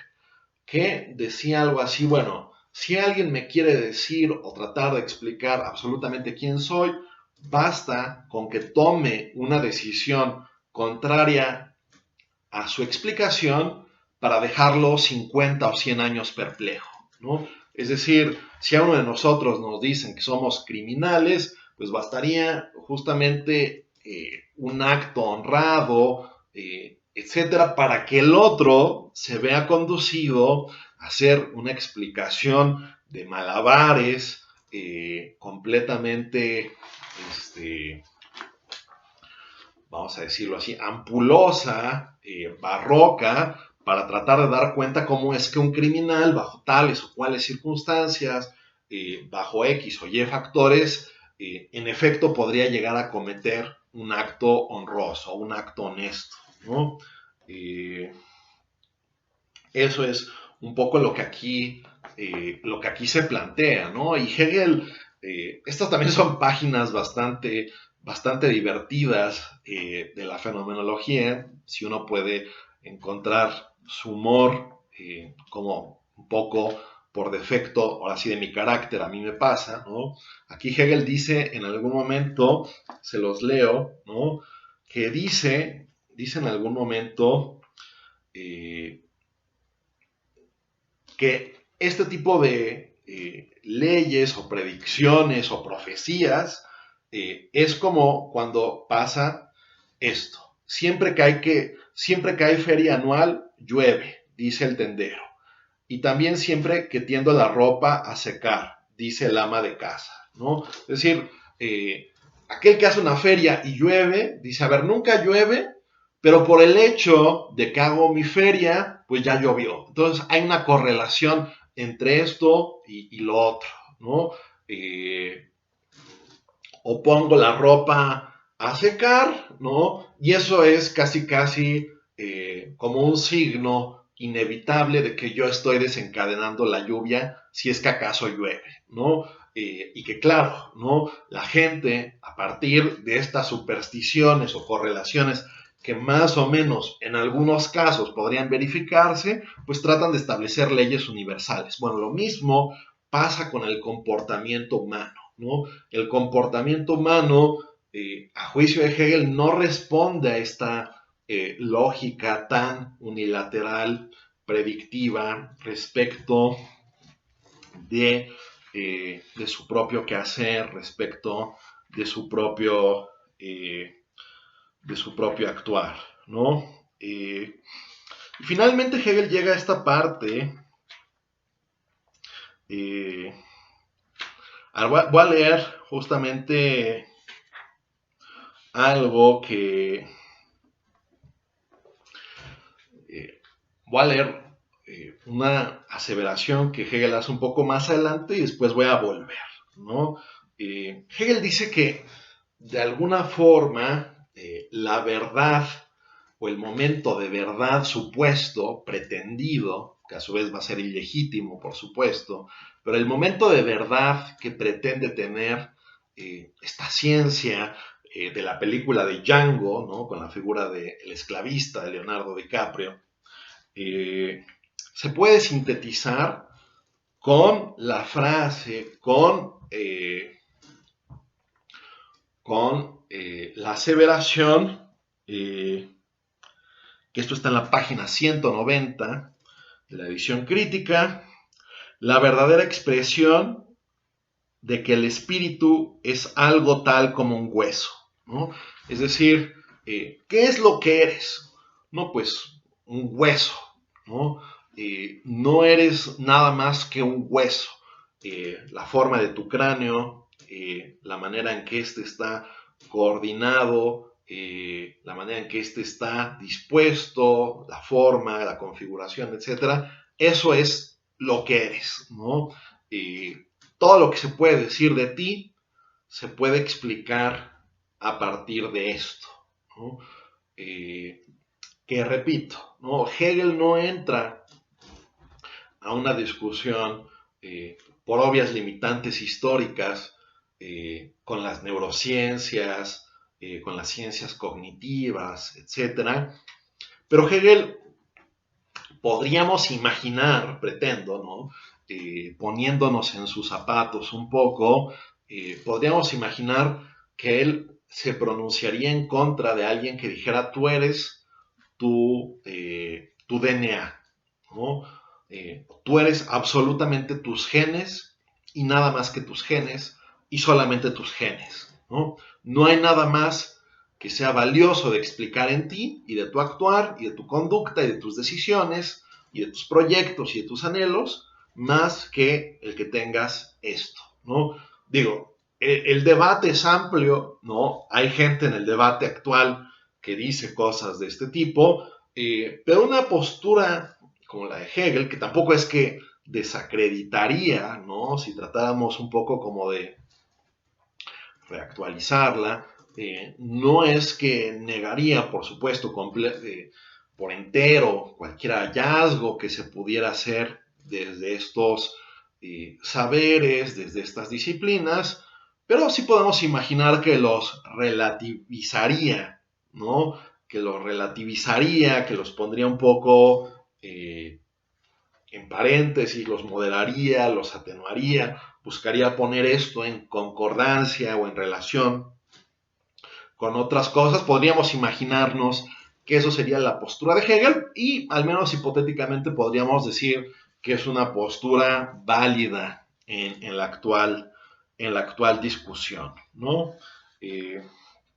que decía algo así, bueno, si alguien me quiere decir o tratar de explicar absolutamente quién soy, basta con que tome una decisión contraria a su explicación para dejarlo 50 o 100 años perplejo, ¿no? Es decir, si a uno de nosotros nos dicen que somos criminales, pues bastaría justamente un acto honrado, etcétera, para que el otro se vea conducido a hacer una explicación de malabares completamente, vamos a decirlo así, ampulosa, barroca, para tratar de dar cuenta cómo es que un criminal, bajo tales o cuales circunstancias, bajo X o Y factores, en efecto podría llegar a cometer un acto honroso, un acto honesto, ¿no? Eso es un poco lo que aquí se plantea, ¿no? Y Hegel, estas también son páginas bastante divertidas de la fenomenología, si uno puede encontrar su humor como un poco por defecto, ahora sí de mi carácter, a mí me pasa, ¿no? Aquí Hegel dice en algún momento, se los leo, ¿no? Que dice en algún momento que este tipo de leyes o predicciones o profecías es como cuando pasa esto. Siempre que hay feria anual, llueve, dice el tendero. Y también siempre que tiendo la ropa a secar, dice el ama de casa, ¿no? Es decir, aquel que hace una feria y llueve, dice, a ver, nunca llueve, pero por el hecho de que hago mi feria, pues ya llovió. Entonces hay una correlación entre esto y lo otro, ¿no? O pongo la ropa a secar, ¿no? Y eso es casi como un signo inevitable de que yo estoy desencadenando la lluvia si es que acaso llueve, ¿no? Y que claro, ¿no? La gente, a partir de estas supersticiones o correlaciones que más o menos en algunos casos podrían verificarse, pues tratan de establecer leyes universales. Bueno, lo mismo pasa con el comportamiento humano, ¿no? El comportamiento humano, a juicio de Hegel, no responde a esta lógica tan unilateral, predictiva, respecto de su propio quehacer, respecto de su propio, actuar, ¿no? Finalmente Hegel llega a esta parte. Voy a leer justamente algo que voy a leer una aseveración que Hegel hace un poco más adelante y después voy a volver, ¿no? Hegel dice que de alguna forma la verdad o el momento de verdad supuesto, pretendido, que a su vez va a ser ilegítimo, por supuesto, pero el momento de verdad que pretende tener esta ciencia de la película de Django, ¿no? Con la figura del esclavista de Leonardo DiCaprio, eh, se puede sintetizar con la frase, con la aseveración, que esto está en la página 190 de la edición crítica, la verdadera expresión de que el espíritu es algo tal como un hueso, ¿no? Es decir, ¿qué es lo que eres? No, pues un hueso, ¿no? No eres nada más que un hueso. La forma de tu cráneo, la manera en que éste está coordinado, la manera en que éste está dispuesto, la forma, la configuración, etcétera, eso es lo que eres, ¿no? Todo lo que se puede decir de ti se puede explicar a partir de esto, ¿no? Que repito, ¿no? Hegel no entra a una discusión por obvias limitantes históricas con las neurociencias, con las ciencias cognitivas, etcétera. Pero Hegel podríamos imaginar, pretendo, ¿no? Poniéndonos en sus zapatos un poco, podríamos imaginar que él se pronunciaría en contra de alguien que dijera tú eres tu DNA, ¿no? Tú eres absolutamente tus genes y nada más que tus genes y solamente tus genes, ¿no? No hay nada más que sea valioso de explicar en ti y de tu actuar y de tu conducta y de tus decisiones y de tus proyectos y de tus anhelos más que el que tengas esto, ¿no? Digo, el debate es amplio, ¿no? Hay gente en el debate actual que dice cosas de este tipo, pero una postura como la de Hegel, que tampoco es que desacreditaría, ¿no? Si tratáramos un poco como de reactualizarla, no es que negaría, por supuesto, por entero cualquier hallazgo que se pudiera hacer desde estos saberes, desde estas disciplinas, pero sí podemos imaginar que los relativizaría, ¿no? Que los relativizaría, que los pondría un poco en paréntesis, los moderaría, los atenuaría, buscaría poner esto en concordancia o en relación con otras cosas. Podríamos imaginarnos que eso sería la postura de Hegel y al menos hipotéticamente podríamos decir que es una postura válida en la actual discusión, ¿no?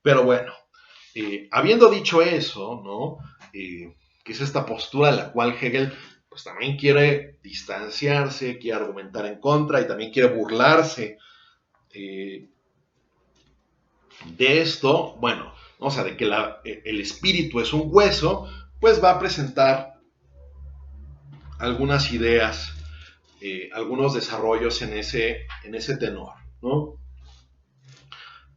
Pero bueno, habiendo dicho eso, ¿no? Que es esta postura de la cual Hegel pues también quiere distanciarse, quiere argumentar en contra y también quiere burlarse de esto, bueno, o sea, de que el espíritu es un hueso, pues va a presentar algunas ideas, algunos desarrollos en ese tenor, ¿no?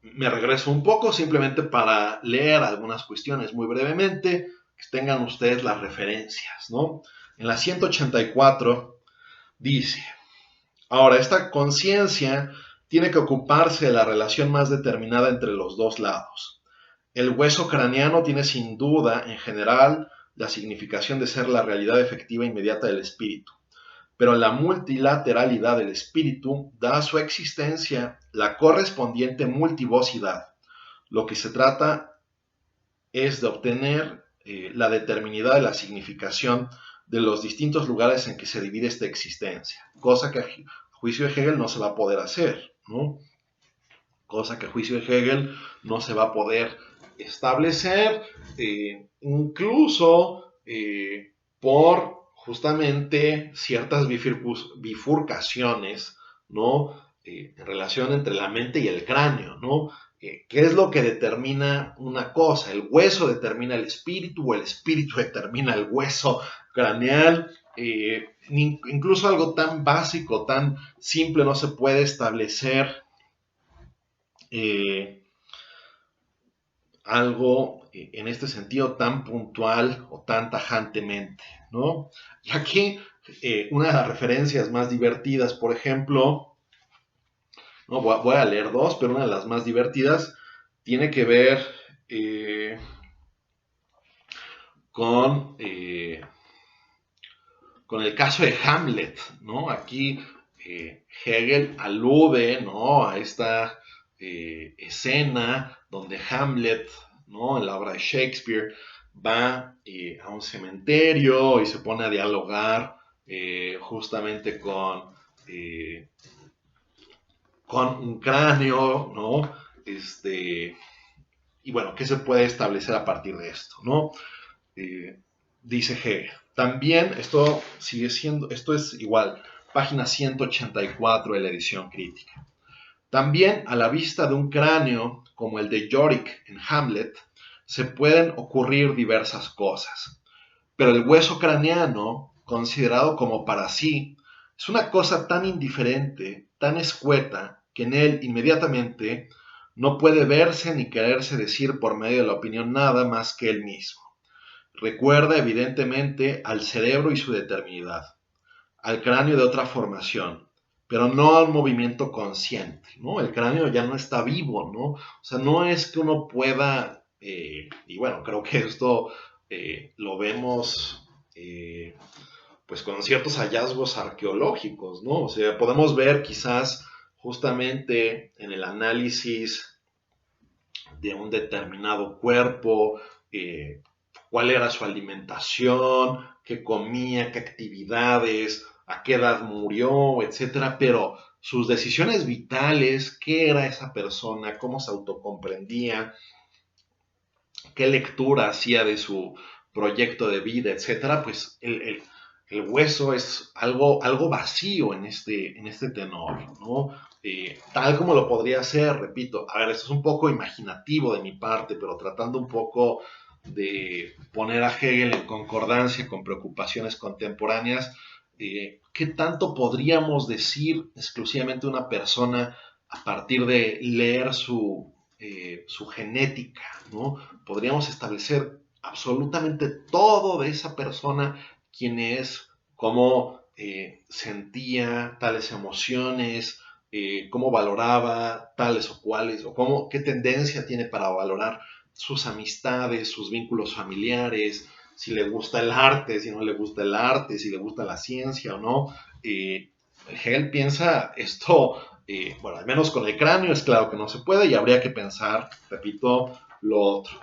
Me regreso un poco simplemente para leer algunas cuestiones muy brevemente, que tengan ustedes las referencias, ¿no? En la 184 dice, ahora, esta conciencia tiene que ocuparse de la relación más determinada entre los dos lados. El hueso craneano tiene sin duda, en general, la significación de ser la realidad efectiva inmediata del espíritu, pero la multilateralidad del espíritu da a su existencia la correspondiente multivocidad. Lo que se trata es de obtener la determinidad de la significación de los distintos lugares en que se divide esta existencia, cosa que a juicio de Hegel no se va a poder hacer, ¿no? Cosa que a juicio de Hegel no se va a poder establecer, incluso por justamente ciertas bifurcaciones, ¿no? En relación entre la mente y el cráneo, ¿no? ¿Qué es lo que determina una cosa? ¿El hueso determina el espíritu o el espíritu determina el hueso craneal? Incluso algo tan básico, tan simple no se puede establecer eh, algo en este sentido tan puntual o tan tajantemente, ¿no? Y aquí una de las referencias más divertidas, por ejemplo, no voy a leer dos, pero una de las más divertidas tiene que ver eh, con, eh, con el caso de Hamlet, ¿no? Aquí Hegel alude, ¿no?, a esta escena donde Hamlet, ¿no?, en la obra de Shakespeare, va a un cementerio y se pone a dialogar justamente con un cráneo, ¿no? Y bueno, ¿qué se puede establecer a partir de esto, ¿no? Eh, Dice Hegel. También esto sigue siendo, esto es igual, página 184 de la edición crítica. También a la vista de un cráneo como el de Yorick en Hamlet, se pueden ocurrir diversas cosas. Pero el hueso craneano, considerado como para sí, es una cosa tan indiferente, tan escueta, que en él inmediatamente no puede verse ni quererse decir por medio de la opinión nada más que él mismo. Recuerda evidentemente al cerebro y su determinidad, al cráneo de otra formación, pero no a un movimiento consciente, ¿no? El cráneo ya no está vivo, ¿no? O sea, no es que uno pueda, y bueno, creo que esto lo vemos pues con ciertos hallazgos arqueológicos, ¿no? O sea, podemos ver quizás justamente en el análisis de un determinado cuerpo, cuál era su alimentación, qué comía, qué actividades, a qué edad murió, etcétera, pero sus decisiones vitales, qué era esa persona, cómo se autocomprendía, qué lectura hacía de su proyecto de vida, etcétera, pues el hueso es algo vacío en este tenor, ¿no? Tal como lo podría ser, repito, a ver, esto es un poco imaginativo de mi parte, pero tratando un poco de poner a Hegel en concordancia con preocupaciones contemporáneas, ¿qué tanto podríamos decir exclusivamente de una persona a partir de leer su genética, ¿no? Podríamos establecer absolutamente todo de esa persona, quién es, cómo sentía tales emociones, cómo valoraba tales o cuales, o qué tendencia tiene para valorar sus amistades, sus vínculos familiares, si le gusta el arte, si no le gusta el arte, si le gusta la ciencia o no. Hegel piensa esto, bueno, al menos con el cráneo es claro que no se puede y habría que pensar, repito, lo otro.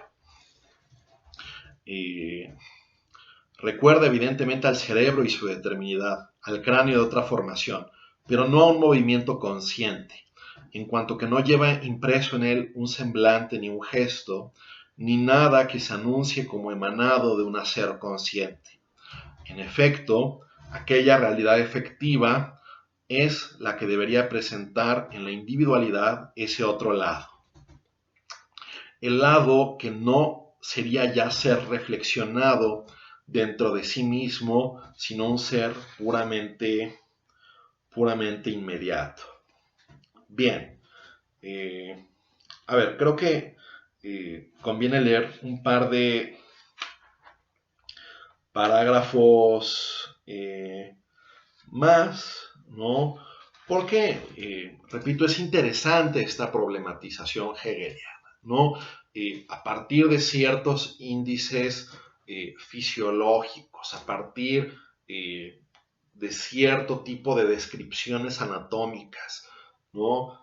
Recuerda evidentemente al cerebro y su determinidad, al cráneo de otra formación, pero no a un movimiento consciente, en cuanto que no lleva impreso en él un semblante ni un gesto, ni nada que se anuncie como emanado de un hacer consciente. En efecto, aquella realidad efectiva es la que debería presentar en la individualidad ese otro lado. El lado que no sería ya ser reflexionado dentro de sí mismo, sino un ser puramente inmediato. Bien, a ver, creo que conviene leer un par de parágrafos más, ¿no? Porque, repito, es interesante esta problematización hegeliana, ¿no? A partir de ciertos índices fisiológicos, a partir de cierto tipo de descripciones anatómicas, ¿no?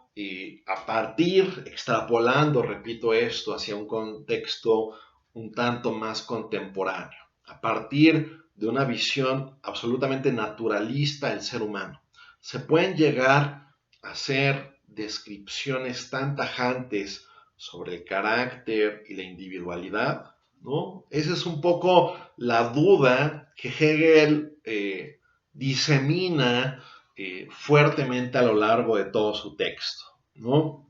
A partir, extrapolando, repito esto, hacia un contexto un tanto más contemporáneo, a partir de una visión absolutamente naturalista del ser humano, se pueden llegar a hacer descripciones tan tajantes sobre el carácter y la individualidad, ¿no? Esa es un poco la duda que Hegel disemina fuertemente a lo largo de todo su texto, ¿no?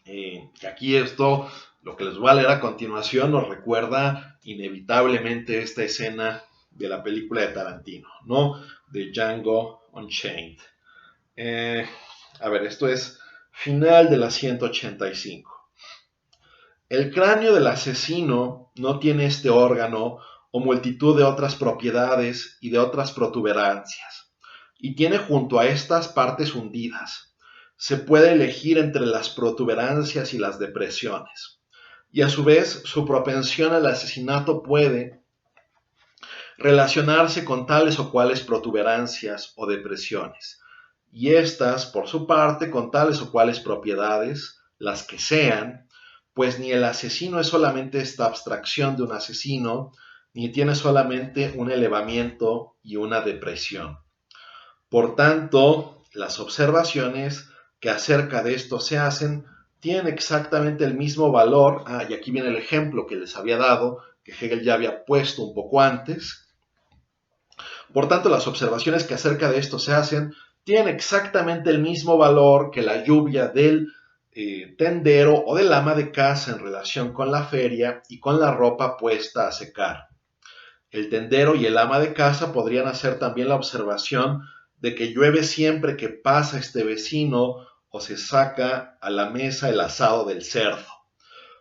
Que aquí esto, lo que les voy a leer a continuación, nos recuerda inevitablemente esta escena de la película de Tarantino, ¿no? De Django Unchained. A ver, esto es final de la 185. El cráneo del asesino no tiene este órgano o multitud de otras propiedades y de otras protuberancias, y tiene junto a estas partes hundidas. Se puede elegir entre las protuberancias y las depresiones, y a su vez su propensión al asesinato puede relacionarse con tales o cuales protuberancias o depresiones, y estas, por su parte, con tales o cuales propiedades, las que sean, pues ni el asesino es solamente esta abstracción de un asesino, ni tiene solamente un elevamiento y una depresión. Por tanto, las observaciones que acerca de esto se hacen tienen exactamente el mismo valor. Y aquí viene el ejemplo que les había dado, que Hegel ya había puesto un poco antes. Por tanto, las observaciones que acerca de esto se hacen tienen exactamente el mismo valor que la lluvia del tendero o del ama de casa en relación con la feria y con la ropa puesta a secar. El tendero y el ama de casa podrían hacer también la observación de que llueve siempre que pasa este vecino o se saca a la mesa el asado del cerdo.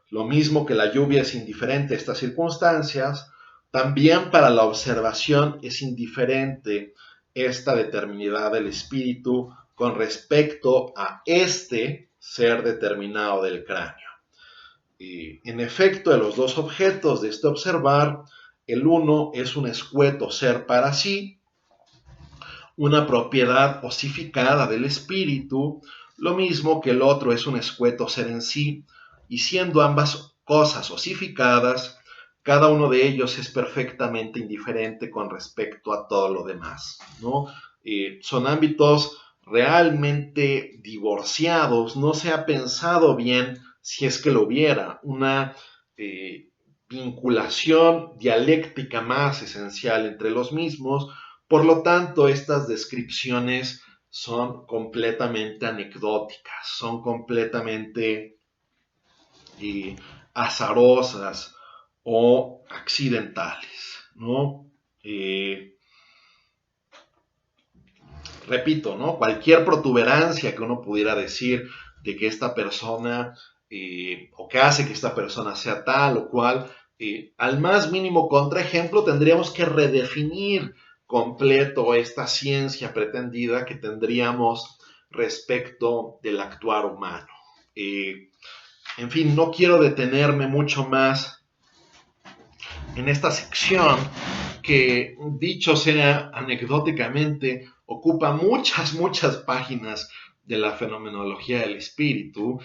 Lo mismo que la lluvia es indiferente a estas circunstancias, también para la observación es indiferente esta determinidad del espíritu con respecto a este ser determinado del cráneo. Y en efecto, de los dos objetos de este observar, el uno es un escueto ser para sí, una propiedad osificada del espíritu, lo mismo que el otro es un escueto ser en sí, y siendo ambas cosas osificadas, cada uno de ellos es perfectamente indiferente con respecto a todo lo demás, ¿no? Son ámbitos realmente divorciados, no se ha pensado bien, si es que lo hubiera, una vinculación dialéctica más esencial entre los mismos. Por lo tanto, estas descripciones son completamente anecdóticas, son completamente azarosas o accidentales, ¿no? Repito, ¿no? Cualquier protuberancia que uno pudiera decir de que esta persona o que hace que esta persona sea tal o cual, al más mínimo contraejemplo tendríamos que redefinir completo esta ciencia pretendida que tendríamos respecto del actuar humano. En fin, no quiero detenerme mucho más en esta sección que, dicho sea anecdóticamente, ocupa muchas páginas de la fenomenología del espíritu,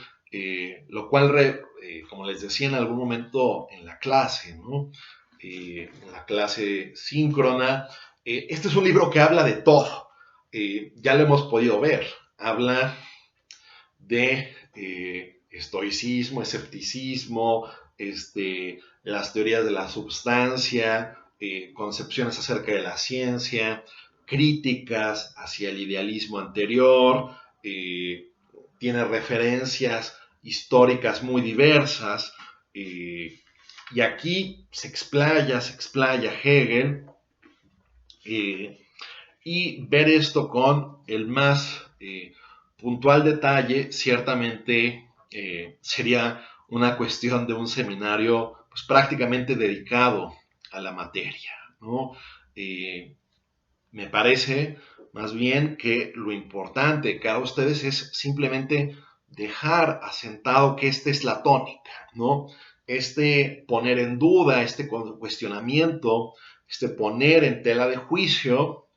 lo cual, como les decía en algún momento en la clase, ¿no? En la clase síncrona, este es un libro que habla de todo, ya lo hemos podido ver, habla de estoicismo, escepticismo, las teorías de la substancia, concepciones acerca de la ciencia, críticas hacia el idealismo anterior, tiene referencias históricas muy diversas, y aquí se explaya Hegel, y ver esto con el más puntual detalle ciertamente sería una cuestión de un seminario pues, prácticamente dedicado a la materia, ¿no? Me parece más bien que lo importante para ustedes es simplemente dejar asentado que esta es la tónica, ¿no? Poner en duda, cuestionamiento, poner en tela de juicio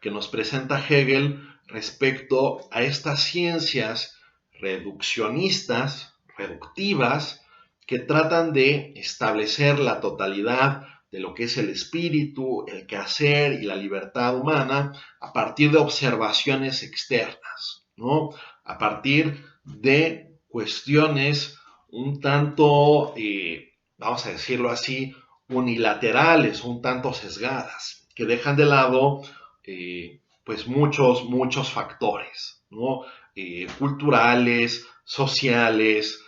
que nos presenta Hegel respecto a estas ciencias reduccionistas, reductivas, que tratan de establecer la totalidad de lo que es el espíritu, el quehacer y la libertad humana a partir de observaciones externas, ¿no? A partir de cuestiones un tanto, vamos a decirlo así, unilaterales, un tanto sesgadas, que dejan de lado pues muchos factores, ¿no? Culturales, sociales,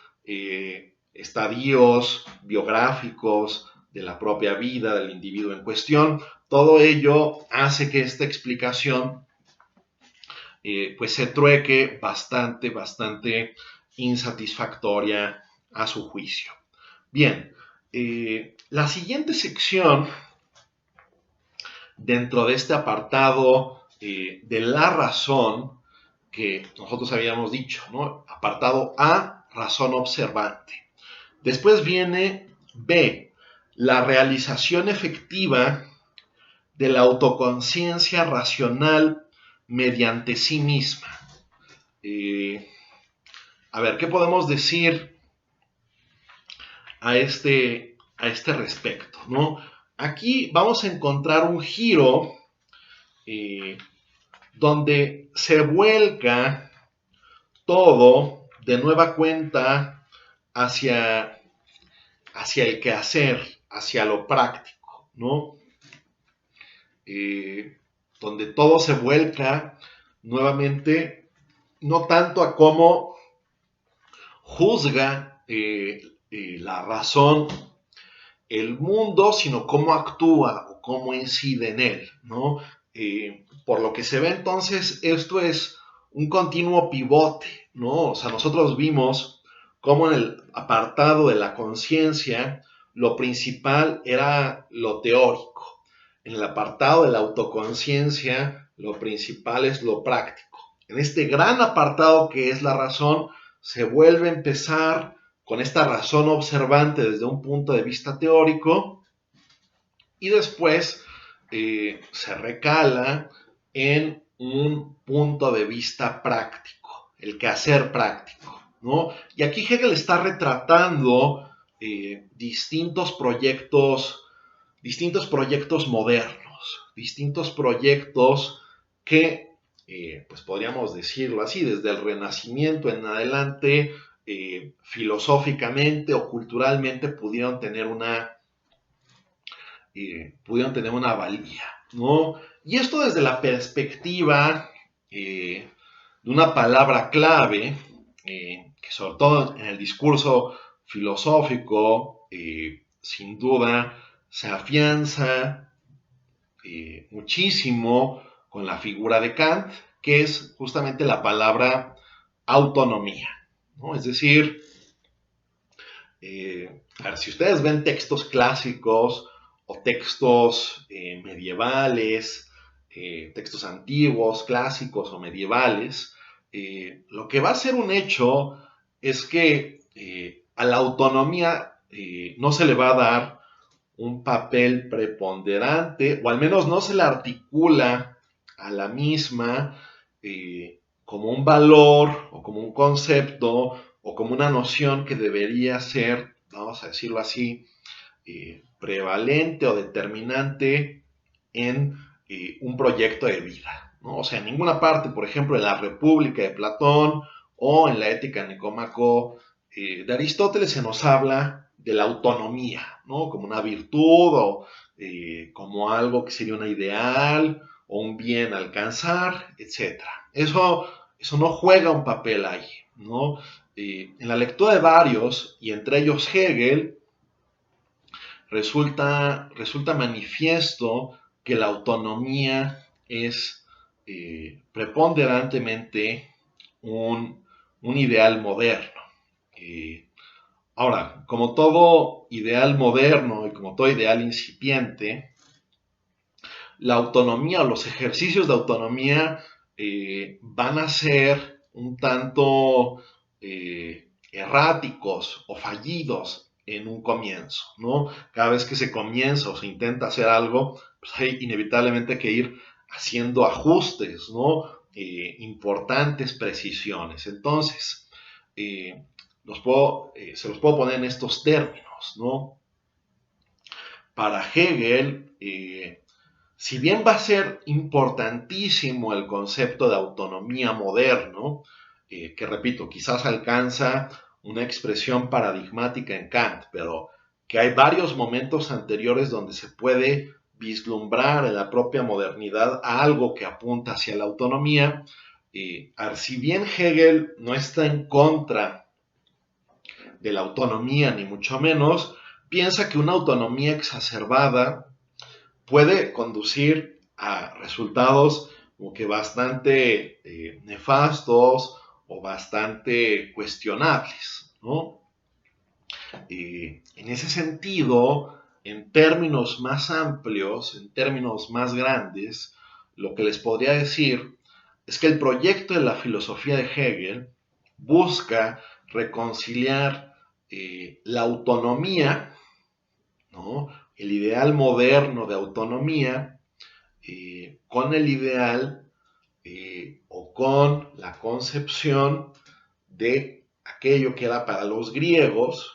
estadios biográficos de la propia vida del individuo en cuestión. Todo ello hace que esta explicación pues se trueque bastante insatisfactoria a su juicio. Bien, la siguiente sección dentro de este apartado de la razón que nosotros habíamos dicho, ¿no? Apartado A, razón observante. Después viene B, la realización efectiva de la autoconciencia racional mediante sí misma. A ver, ¿qué podemos decir a este respecto, ¿no? Aquí vamos a encontrar un giro donde se vuelca todo de nueva cuenta hacia el quehacer, hacia lo práctico, ¿no? Donde todo se vuelca nuevamente, no tanto a cómo juzga la razón el mundo, sino cómo actúa o cómo incide en él, ¿no? Por lo que se ve entonces, esto es un continuo pivote, ¿no? O sea, nosotros vimos cómo en el apartado de la conciencia, lo principal era lo teórico. En el apartado de la autoconciencia, lo principal es lo práctico. En este gran apartado que es la razón, se vuelve a empezar con esta razón observante desde un punto de vista teórico y después se recala en un punto de vista práctico, el quehacer práctico, ¿no? Y aquí Hegel está retratando distintos proyectos modernos, distintos proyectos que, pues podríamos decirlo así, desde el Renacimiento en adelante, filosóficamente o culturalmente pudieron tener una valía, ¿no? Y esto desde la perspectiva de una palabra clave, que sobre todo en el discurso filosófico, sin duda, se afianza muchísimo con la figura de Kant, que es justamente la palabra autonomía, ¿no? Es decir, a ver, si ustedes ven textos clásicos o textos medievales, textos antiguos, clásicos o medievales, lo que va a ser un hecho es que a la autonomía no se le va a dar un papel preponderante, o al menos no se le articula a la misma como un valor o como un concepto o como una noción que debería ser, vamos a decirlo así, prevalente o determinante en un proyecto de vida, ¿no? O sea, en ninguna parte, por ejemplo, en la República de Platón o en la Ética de Nicómaco de Aristóteles se nos habla de la autonomía, ¿no? Como una virtud o como algo que sería una ideal o un bien a alcanzar, etc. Eso no juega un papel ahí, ¿no? En la lectura de varios, y entre ellos Hegel, resulta manifiesto que la autonomía es preponderantemente un ideal moderno. Ahora, como todo ideal moderno y como todo ideal incipiente, la autonomía o los ejercicios de autonomía van a ser un tanto erráticos o fallidos en un comienzo, ¿no? Cada vez que se comienza o se intenta hacer algo, pues hay inevitablemente que ir haciendo ajustes, ¿no? Importantes precisiones. Entonces, se los puedo poner en estos términos, ¿no? Para Hegel, si bien va a ser importantísimo el concepto de autonomía moderno, que repito, quizás alcanza una expresión paradigmática en Kant, pero que hay varios momentos anteriores donde se puede vislumbrar en la propia modernidad a algo que apunta hacia la autonomía. Si bien Hegel no está en contra de la autonomía, ni mucho menos, piensa que una autonomía exacerbada puede conducir a resultados como que bastante nefastos o bastante cuestionables, ¿no? En ese sentido, en términos más amplios, en términos más grandes, lo que les podría decir es que el proyecto de la filosofía de Hegel busca reconciliar la autonomía, ¿no? El ideal moderno de autonomía, con el ideal o con la concepción de aquello que era para los griegos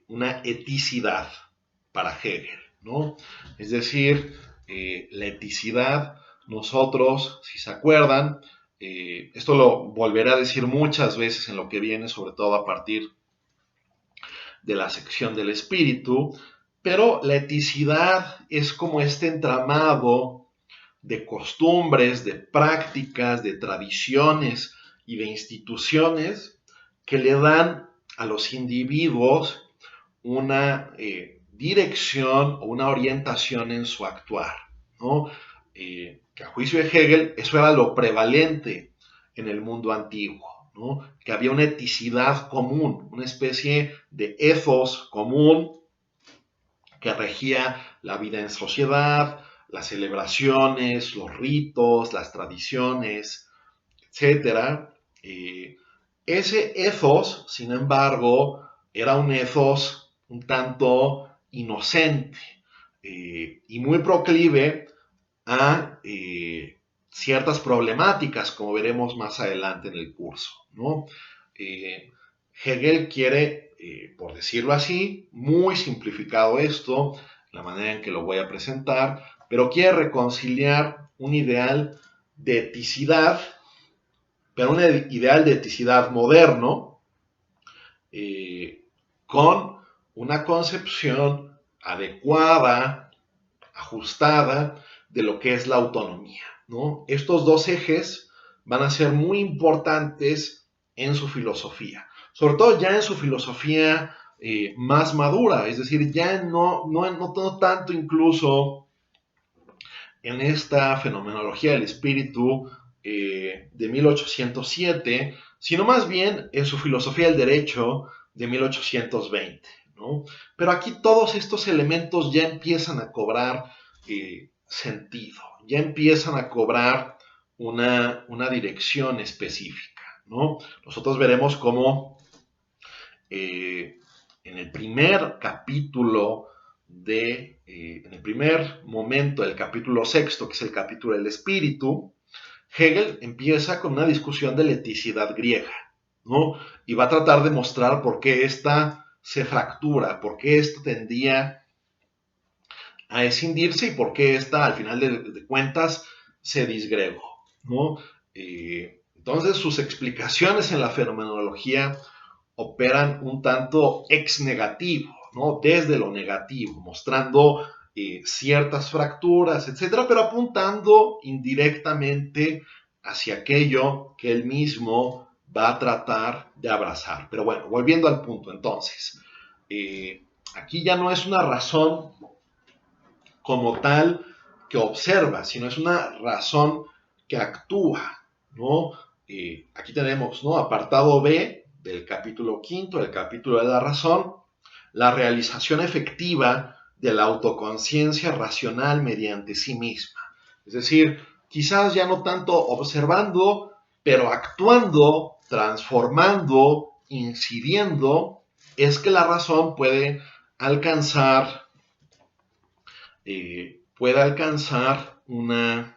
una eticidad para Hegel, ¿no? Es decir, la eticidad, nosotros, si se acuerdan, esto lo volveré a decir muchas veces en lo que viene, sobre todo a partir de la sección del espíritu, pero la eticidad es como este entramado de costumbres, de prácticas, de tradiciones y de instituciones que le dan a los individuos una dirección o una orientación en su actuar, ¿no? Que a juicio de Hegel eso era lo prevalente en el mundo antiguo, ¿no? Que había una eticidad común, una especie de ethos común que regía la vida en sociedad, las celebraciones, los ritos, las tradiciones, etcétera. Ese ethos, sin embargo, era un ethos un tanto inocente y muy proclive a ciertas problemáticas, como veremos más adelante en el curso, ¿no? Hegel quiere, por decirlo así, muy simplificado esto, la manera en que lo voy a presentar, pero quiere reconciliar un ideal de eticidad, pero un ideal de eticidad moderno, con una concepción adecuada, ajustada de lo que es la autonomía, ¿no? Estos dos ejes van a ser muy importantes en su filosofía, sobre todo ya en su filosofía más madura, es decir, ya no tanto incluso en esta fenomenología del espíritu de 1807, sino más bien en su filosofía del derecho de 1820, ¿no? Pero aquí todos estos elementos ya empiezan a cobrar sentido, ya empiezan a cobrar una dirección específica, ¿no? Nosotros veremos cómo en el primer capítulo en el primer momento del capítulo sexto, que es el capítulo del espíritu, Hegel empieza con una discusión de la eticidad griega, ¿no? Y va a tratar de mostrar por qué esta se fractura, por qué esta tendía a escindirse y por qué esta, al final de cuentas, se disgregó, ¿no? Entonces, sus explicaciones en la fenomenología operan un tanto ex negativo, ¿no? Desde lo negativo, mostrando ciertas fracturas, etcétera, pero apuntando indirectamente hacia aquello que él mismo va a tratar de abrazar. Pero bueno, volviendo al punto, entonces, aquí ya no es una razón como tal que observa, sino es una razón que actúa, ¿no? Aquí tenemos, ¿no? Apartado B del capítulo quinto, del capítulo de la razón, la realización efectiva de la autoconciencia racional mediante sí misma. Es decir, quizás ya no tanto observando, pero actuando, transformando, incidiendo, es que la razón alcanzar, puede alcanzar una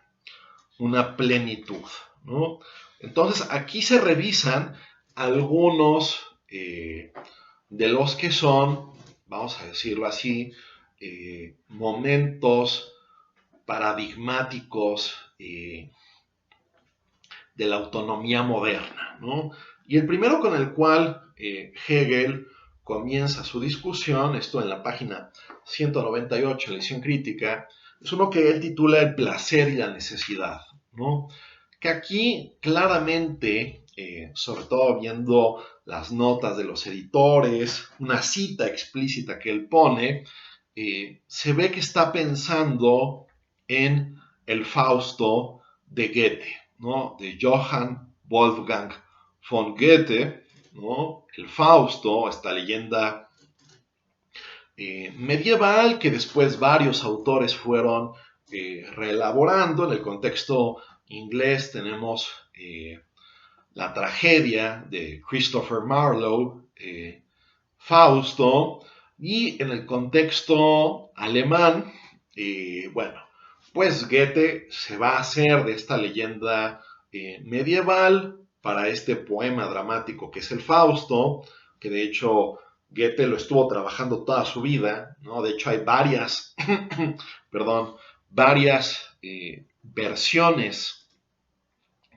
plenitud, ¿no? Entonces aquí se revisan algunos de los que son, vamos a decirlo así, momentos paradigmáticos de la autonomía moderna, ¿no? Y el primero con el cual Hegel comienza su discusión, esto en la página 198, lección crítica, es uno que él titula El placer y la necesidad, ¿no? Que aquí claramente, sobre todo viendo las notas de los editores, una cita explícita que él pone, se ve que está pensando en el Fausto de Goethe, ¿no? De Johann Wolfgang von Goethe, ¿no? El Fausto, esta leyenda medieval que después varios autores fueron reelaborando. En el contexto inglés tenemos la tragedia de Christopher Marlowe, Fausto, y en el contexto alemán, bueno, pues Goethe se va a hacer de esta leyenda medieval para este poema dramático que es el Fausto, que de hecho Goethe lo estuvo trabajando toda su vida, ¿no? De hecho hay varias, perdón, varias versiones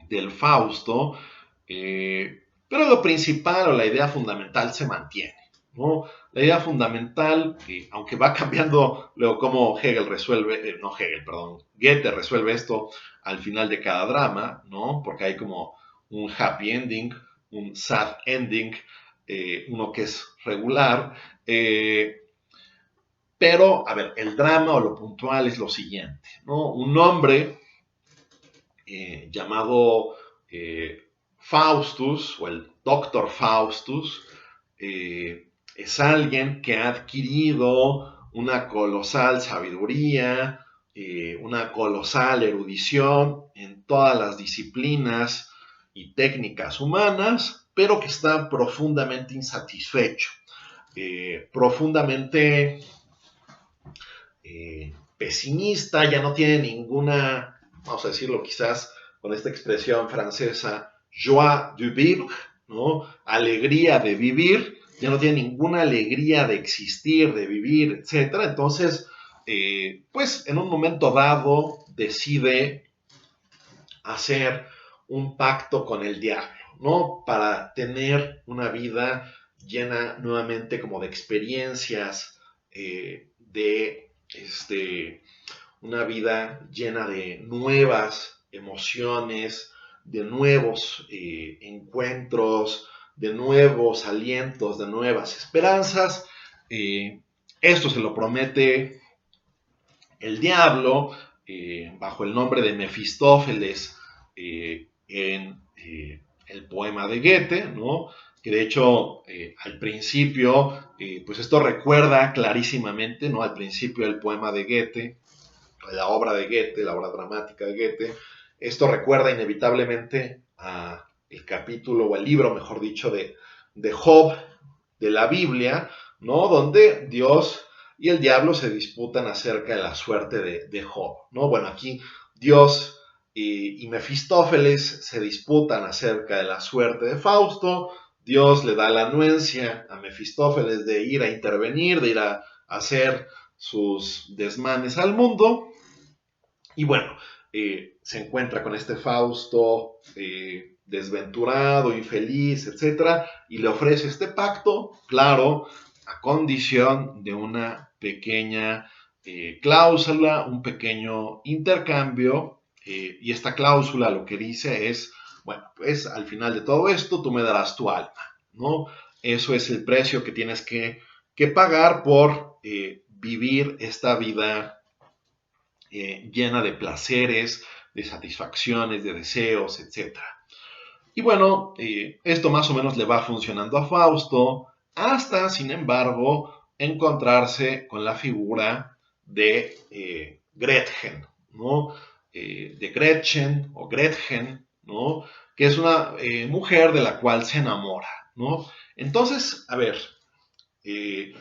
del Fausto, pero lo principal o la idea fundamental se mantiene, ¿no? La idea fundamental, aunque va cambiando luego cómo Hegel resuelve, no Hegel, perdón, Goethe resuelve esto al final de cada drama, ¿no? Porque hay como un happy ending, un sad ending, uno que es regular, pero, a ver, el drama o lo puntual es lo siguiente, ¿no? Un hombre llamado Faustus o el Doctor Faustus es alguien que ha adquirido una colosal sabiduría, una colosal erudición en todas las disciplinas y técnicas humanas, pero que está profundamente insatisfecho, profundamente pesimista, ya no tiene ninguna, vamos a decirlo quizás con esta expresión francesa, joie de vivre, ¿no? Alegría de vivir, ya no tiene ninguna alegría de existir, de vivir, etcétera. Entonces, pues en un momento dado decide hacer un pacto con el diablo, ¿no? Para tener una vida llena nuevamente como de experiencias, de una vida llena de nuevas emociones, de nuevos encuentros, de nuevos alientos, de nuevas esperanzas. Esto se lo promete el diablo bajo el nombre de Mefistófeles en el poema de Goethe, ¿no? Que de hecho al principio, pues esto recuerda clarísimamente, ¿no? Al principio del poema de Goethe, la obra de Goethe, la obra dramática de Goethe, esto recuerda inevitablemente a el capítulo o el libro, mejor dicho, de Job, de la Biblia, ¿no? Donde Dios y el diablo se disputan acerca de la suerte de Job, ¿no? Bueno, aquí Dios y Mefistófeles se disputan acerca de la suerte de Fausto. Dios le da la anuencia a Mefistófeles de ir a intervenir, de ir a hacer sus desmanes al mundo. Y bueno, se encuentra con este Fausto desventurado, infeliz, etcétera, y le ofrece este pacto, claro, a condición de una pequeña cláusula, un pequeño intercambio, y esta cláusula lo que dice es, bueno, pues al final de todo esto tú me darás tu alma, ¿no? Eso es el precio que tienes que pagar por vivir esta vida llena de placeres, de satisfacciones, de deseos, etc. Y bueno, esto más o menos le va funcionando a Fausto, hasta, sin embargo, encontrarse con la figura de Gretchen, ¿no? De Gretchen o Gretchen, ¿no? Que es una mujer de la cual se enamora, ¿no? Entonces, a ver, eh,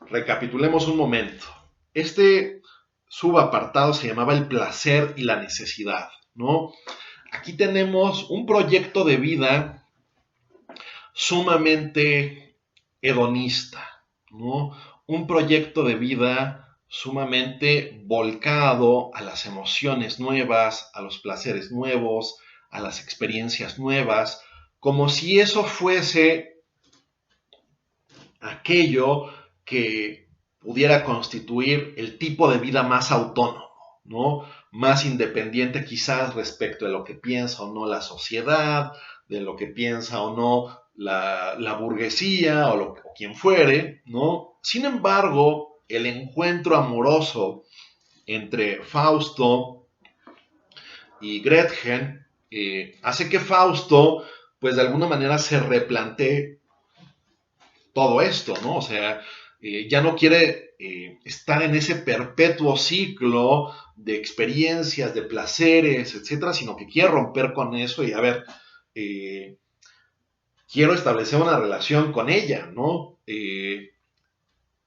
recapitulemos un momento. Este subapartado se llamaba el placer y la necesidad, ¿no? Aquí tenemos un proyecto de vida sumamente hedonista, ¿no? Un proyecto de vida sumamente volcado a las emociones nuevas, a los placeres nuevos, a las experiencias nuevas, como si eso fuese aquello que pudiera constituir el tipo de vida más autónomo, ¿no? Más independiente quizás respecto de lo que piensa o no la sociedad, de lo que piensa o no la burguesía o quien fuere, ¿no? Sin embargo, el encuentro amoroso entre Fausto y Gretchen, hace que Fausto, pues de alguna manera se replantee todo esto, ¿no? O sea, ya no quiere estar en ese perpetuo ciclo de experiencias, de placeres, etcétera, sino que quiere romper con eso y a ver, eh, quiero establecer una relación con ella, ¿no?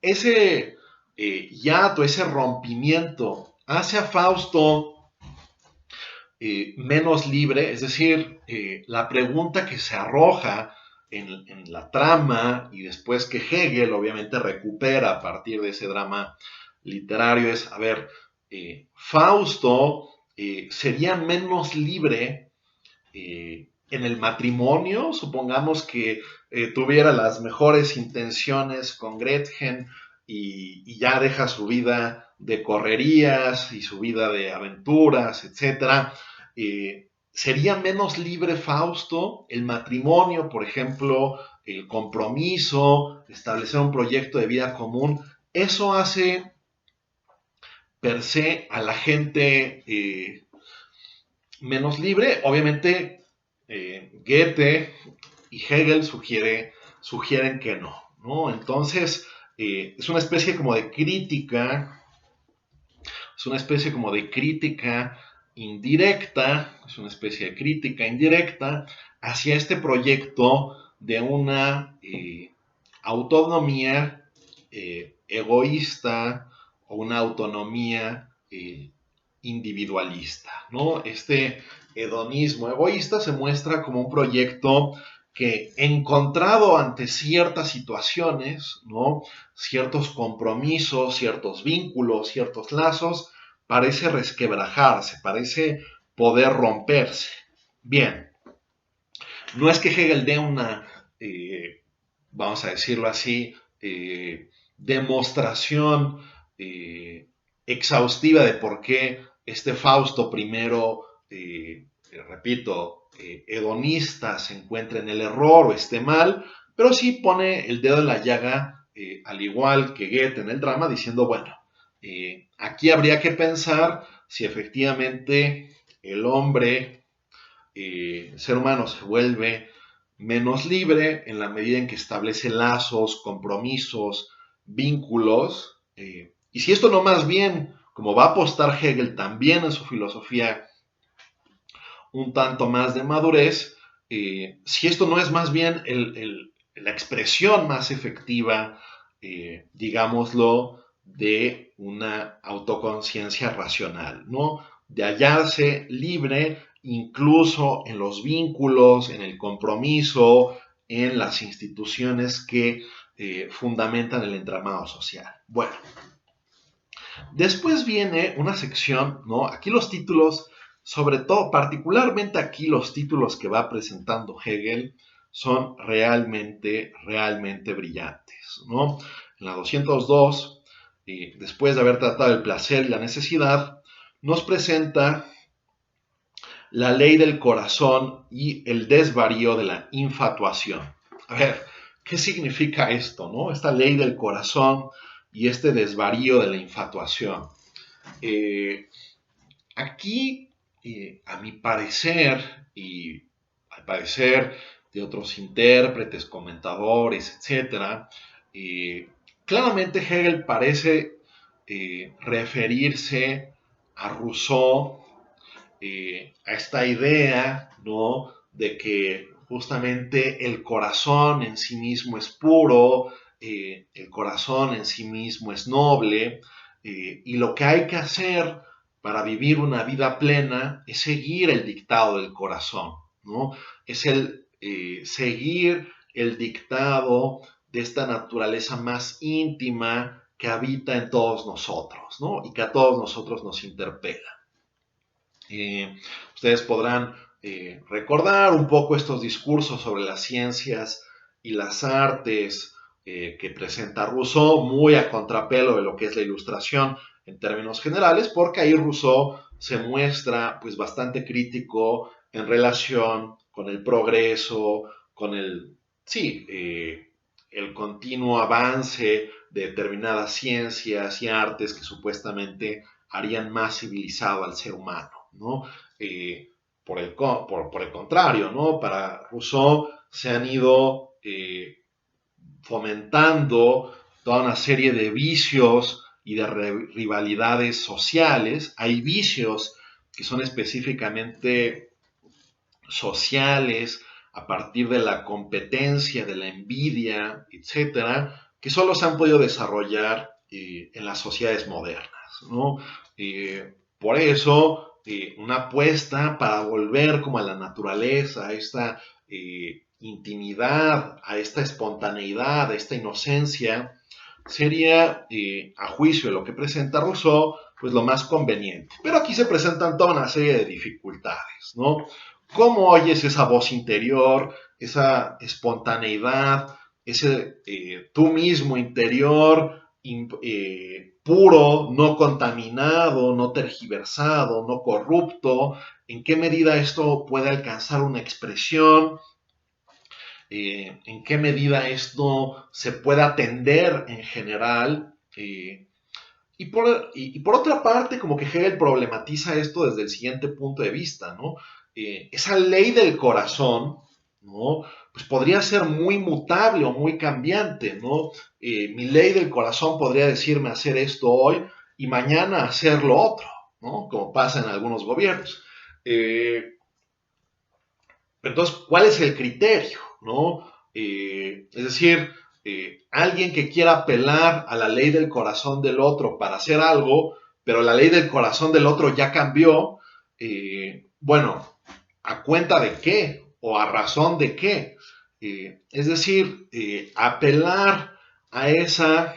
Ese hiato, ese rompimiento hace a Fausto menos libre, es decir, la pregunta que se arroja en la trama y después que Hegel obviamente recupera a partir de ese drama literario es, a ver, Fausto sería menos libre en el matrimonio, supongamos que tuviera las mejores intenciones con Gretchen y ya deja su vida de correrías y su vida de aventuras, etcétera. Sería menos libre Fausto, el matrimonio, por ejemplo, el compromiso, establecer un proyecto de vida común. Eso hace per se a la gente menos libre. Obviamente, Goethe y Hegel sugieren que no, ¿no? Entonces, es una especie como de crítica, es una especie como de crítica indirecta, es una especie de crítica indirecta hacia este proyecto de una autonomía egoísta o una autonomía individualista, ¿no? Este hedonismo egoísta se muestra como un proyecto que encontrado ante ciertas situaciones, ¿no? Ciertos compromisos, ciertos vínculos, ciertos lazos, parece resquebrajarse, parece poder romperse. Bien, no es que Hegel dé una, vamos a decirlo así, demostración exhaustiva de por qué este Fausto primero, repito, hedonista se encuentra en el error o esté mal, pero sí pone el dedo en la llaga, al igual que Goethe en el drama, diciendo, bueno, aquí habría que pensar si efectivamente el hombre, el ser humano se vuelve menos libre en la medida en que establece lazos, compromisos, vínculos, y si esto no más bien, como va a apostar Hegel también en su filosofía, un tanto más de madurez, si esto no es más bien la expresión más efectiva, digámoslo, de una autoconciencia racional, ¿no? De hallarse libre incluso en los vínculos, en el compromiso, en las instituciones que fundamentan el entramado social. Bueno, después viene una sección, ¿no? Aquí los títulos, sobre todo, particularmente aquí los títulos que va presentando Hegel, son realmente brillantes, ¿no? En la 202, después de haber tratado el placer y la necesidad, nos presenta la ley del corazón y el desvarío de la infatuación. A ver, ¿qué significa esto, no? Esta ley del corazón y este desvarío de la infatuación. Eh, Aquí, a mi parecer, y al parecer de otros intérpretes, comentadores, etcétera, claramente Hegel parece referirse a Rousseau, a esta idea, ¿no? De que justamente el corazón en sí mismo es puro, el corazón en sí mismo es noble, y lo que hay que hacer para vivir una vida plena es seguir el dictado del corazón, ¿no? Es el seguir el dictado de esta naturaleza más íntima que habita en todos nosotros, ¿no? Y que a todos nosotros nos interpela. Ustedes podrán recordar un poco estos discursos sobre las ciencias y las artes que presenta Rousseau, muy a contrapelo de lo que es la ilustración en términos generales, porque ahí Rousseau se muestra pues bastante crítico en relación con el progreso, con el continuo avance de determinadas ciencias y artes que supuestamente harían más civilizado al ser humano, ¿no? por el contrario, ¿no? Para Rousseau se han ido fomentando toda una serie de vicios y de rivalidades sociales. Hay vicios que son específicamente sociales, a partir de la competencia, de la envidia, etcétera, que solo se han podido desarrollar en las sociedades modernas, ¿no? Por eso, una apuesta para volver como a la naturaleza, a esta intimidad, a esta espontaneidad, a esta inocencia, sería, a juicio de lo que presenta Rousseau, pues lo más conveniente. Pero aquí se presentan toda una serie de dificultades, ¿no? ¿Cómo oyes esa voz interior, esa espontaneidad, ese tú mismo interior, puro, no contaminado, no tergiversado, no corrupto? ¿En qué medida esto puede alcanzar una expresión? ¿En qué medida esto se puede atender en general? Y por otra parte, como que Hegel problematiza esto desde el siguiente punto de vista, ¿no? Esa ley del corazón, ¿no? Pues podría ser muy mutable o muy cambiante, ¿no? Mi ley del corazón podría decirme hacer esto hoy y mañana hacer lo otro, ¿no? Como pasa en algunos gobiernos. Entonces, ¿cuál es el criterio, ¿no? Es decir, alguien que quiera apelar a la ley del corazón del otro para hacer algo, pero la ley del corazón del otro ya cambió, bueno, ¿a cuenta de qué? ¿O a razón de qué? Es decir, apelar a esa,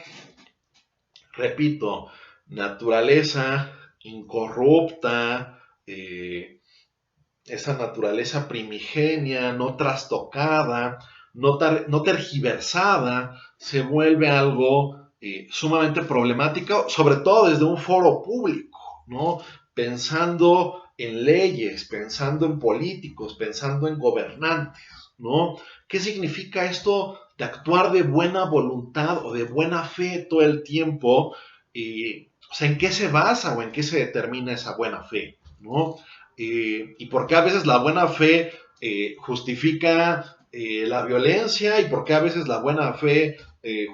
repito, naturaleza incorrupta, esa naturaleza primigenia, no trastocada, no tergiversada, se vuelve algo sumamente problemático, sobre todo desde un foro público, ¿no? Pensando en leyes, pensando en políticos, pensando en gobernantes, ¿no? ¿Qué significa esto de actuar de buena voluntad o de buena fe todo el tiempo? O sea, ¿en qué se basa o en qué se determina esa buena fe, ¿no? Y por qué a veces la buena fe justifica la violencia y por qué a veces la buena fe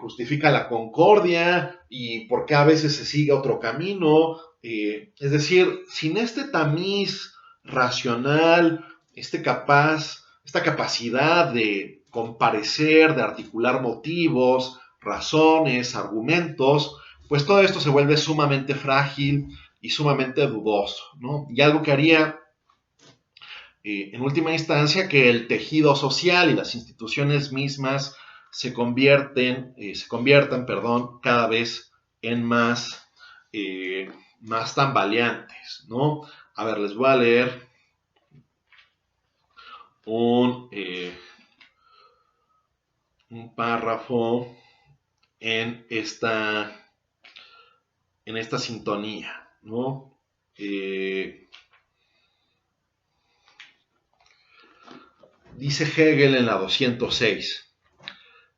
justifica la concordia y por qué a veces se sigue otro camino. Es decir, sin este tamiz racional, esta capacidad de comparecer, de articular motivos, razones, argumentos, pues todo esto se vuelve sumamente frágil y sumamente dudoso, ¿no? Y algo que haría, en última instancia, que el tejido social y las instituciones mismas se conviertan, perdón, cada vez en más tambaleantes, ¿no? A ver, les voy a leer un, un párrafo en en esta sintonía, ¿no? Dice Hegel en la 206,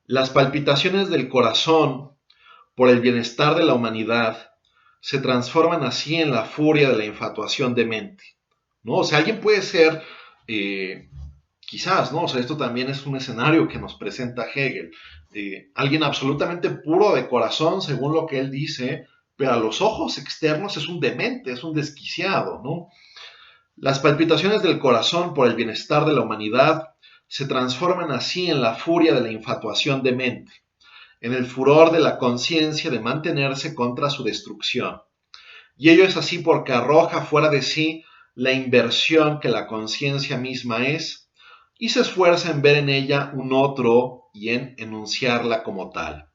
las palpitaciones del corazón por el bienestar de la humanidad se transforman así en la furia de la infatuación de mente, ¿no? O sea, alguien puede ser, quizás, ¿no? O sea, esto también es un escenario que nos presenta Hegel, alguien absolutamente puro de corazón, según lo que él dice, pero a los ojos externos es un demente, es un desquiciado, ¿no? Las palpitaciones del corazón por el bienestar de la humanidad se transforman así en la furia de la infatuación de mente, en el furor de la conciencia de mantenerse contra su destrucción. Y ello es así porque arroja fuera de sí la inversión que la conciencia misma es y se esfuerza en ver en ella un otro y en enunciarla como tal.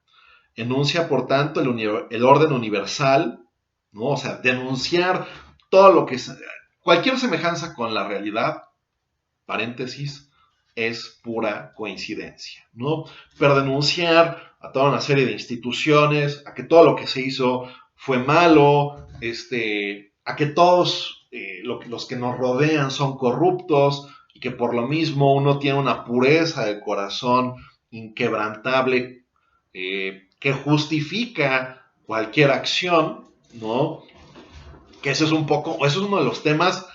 Enuncia, por tanto, el orden universal, ¿no? O sea, denunciar todo lo que es, cualquier semejanza con la realidad, paréntesis, es pura coincidencia, ¿no? Pero denunciar a toda una serie de instituciones, a que todo lo que se hizo fue malo, a que todos los que nos rodean son corruptos y que por lo mismo uno tiene una pureza del corazón inquebrantable que justifica cualquier acción, ¿no? Que eso es un poco, eso es uno de los temas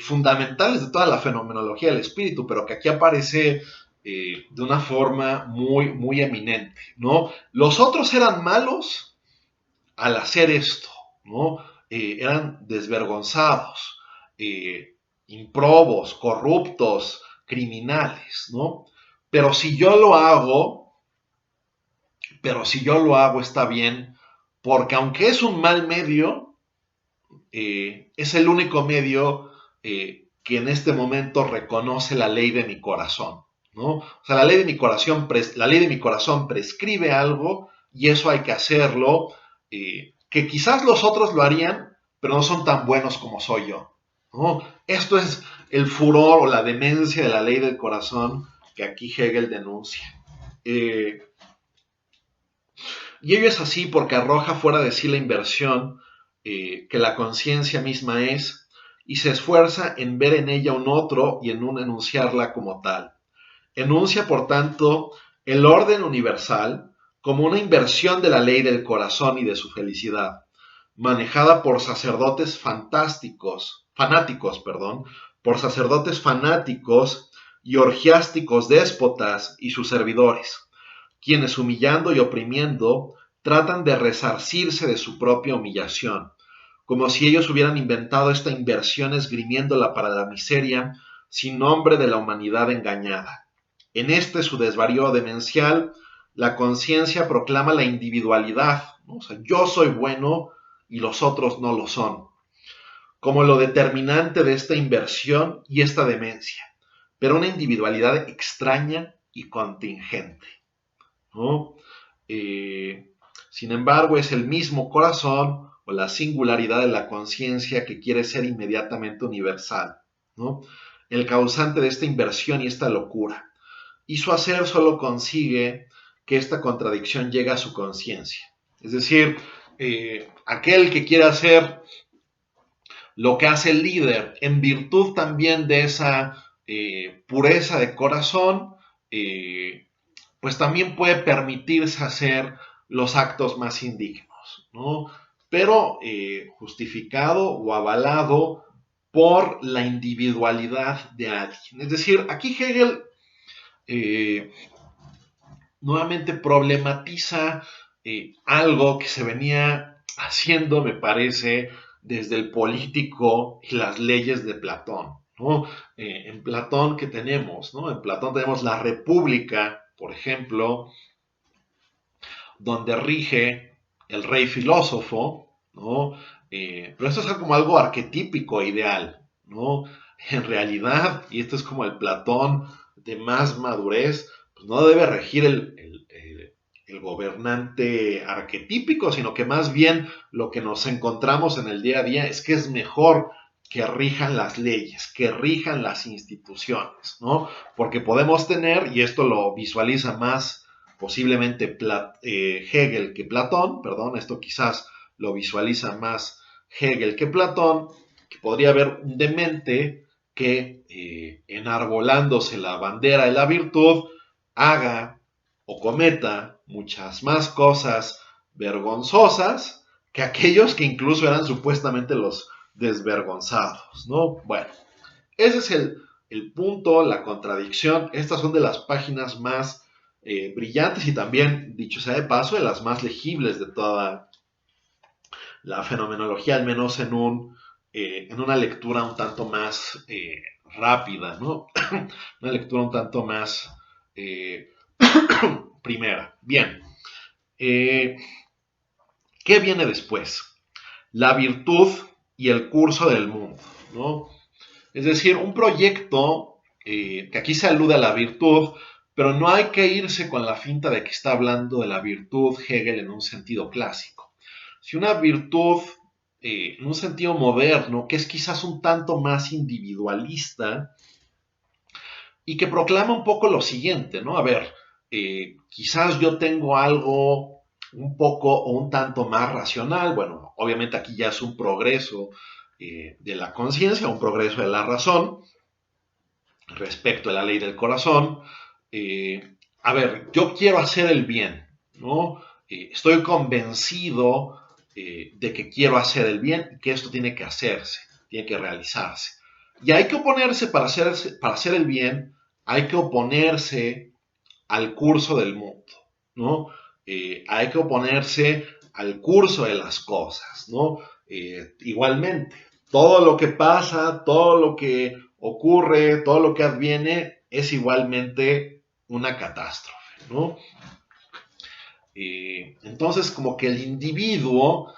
fundamentales de toda la fenomenología del espíritu, pero que aquí aparece de una forma muy, muy eminente, ¿no? Los otros eran malos al hacer esto, ¿no? Eran desvergonzados, improbos, corruptos, criminales, ¿no? Pero si yo lo hago, pero si yo lo hago está bien, porque aunque es un mal medio, es el único medio que en este momento reconoce la ley de mi corazón, ¿no? O sea, la ley de mi corazón prescribe algo y eso hay que hacerlo, que quizás los otros lo harían, pero no son tan buenos como soy yo, ¿no? Esto es el furor o la demencia de la ley del corazón que aquí Hegel denuncia. Eh, y ello es así porque arroja fuera de sí la inversión que la conciencia misma es y se esfuerza en ver en ella un otro y en un enunciarla como tal. Enuncia, por tanto, el orden universal como una inversión de la ley del corazón y de su felicidad, manejada por sacerdotes por sacerdotes fanáticos y orgiásticos déspotas y sus servidores, quienes humillando y oprimiendo tratan de resarcirse de su propia humillación, como si ellos hubieran inventado esta inversión esgrimiéndola para la miseria sin nombre de la humanidad engañada. En este su desvarío demencial, la conciencia proclama la individualidad, ¿no? O sea, yo soy bueno y los otros no lo son, como lo determinante de esta inversión y esta demencia, pero una individualidad extraña y contingente, ¿no? Eh, Sin embargo, es el mismo corazón o la singularidad de la conciencia que quiere ser inmediatamente universal, ¿no? El causante de esta inversión y esta locura. Y su hacer solo consigue que esta contradicción llegue a su conciencia. Es decir, aquel que quiere hacer lo que hace el líder, en virtud también de esa pureza de corazón, pues también puede permitirse hacer los actos más indignos, ¿no? Pero justificado o avalado por la individualidad de alguien. Es decir, aquí Hegel eh, nuevamente problematiza algo que se venía haciendo, me parece, desde el político y las leyes de Platón, ¿no? En Platón, ¿qué tenemos? ¿No? En Platón tenemos la república, por ejemplo, donde rige el rey filósofo, ¿no? Pero esto es como algo arquetípico, ideal, ¿no? En realidad, y esto es como el Platón de más madurez, pues no debe regir el gobernante arquetípico, sino que más bien lo que nos encontramos en el día a día es que es mejor que rijan las leyes, que rijan las instituciones, ¿no? Porque podemos tener, y esto lo visualiza más posiblemente Hegel que Platón, perdón, esto quizás lo visualiza más Hegel que Platón, que podría haber un demente que enarbolándose la bandera de la virtud, haga o cometa muchas más cosas vergonzosas que aquellos que incluso eran supuestamente los desvergonzados, ¿no? Bueno, ese es el punto, la contradicción. Estas son de las páginas más brillantes y también, dicho sea de paso, de las más legibles de toda la fenomenología, al menos en una lectura un tanto más rápida, ¿no? Una lectura un tanto más eh, primera. Bien, eh, ¿qué viene después? La virtud y el curso del mundo, ¿no? Es decir, un proyecto que aquí se alude a la virtud, pero no hay que irse con la finta de que está hablando de la virtud Hegel en un sentido clásico. Si una virtud en un sentido moderno, que es quizás un tanto más individualista y que proclama un poco lo siguiente, ¿no? A ver, quizás yo tengo algo un poco o un tanto más racional, bueno, obviamente aquí ya es un progreso de la conciencia, un progreso de la razón, respecto a la ley del corazón. A ver, yo quiero hacer el bien, ¿no? Estoy convencido de que quiero hacer el bien y que esto tiene que hacerse, tiene que realizarse. Y hay que oponerse para hacer el bien, hay que oponerse al curso del mundo, ¿no? Hay que oponerse al curso de las cosas, ¿no? Igualmente, todo lo que pasa, todo lo que ocurre, todo lo que adviene es igualmente una catástrofe, ¿no? Entonces, como que el individuo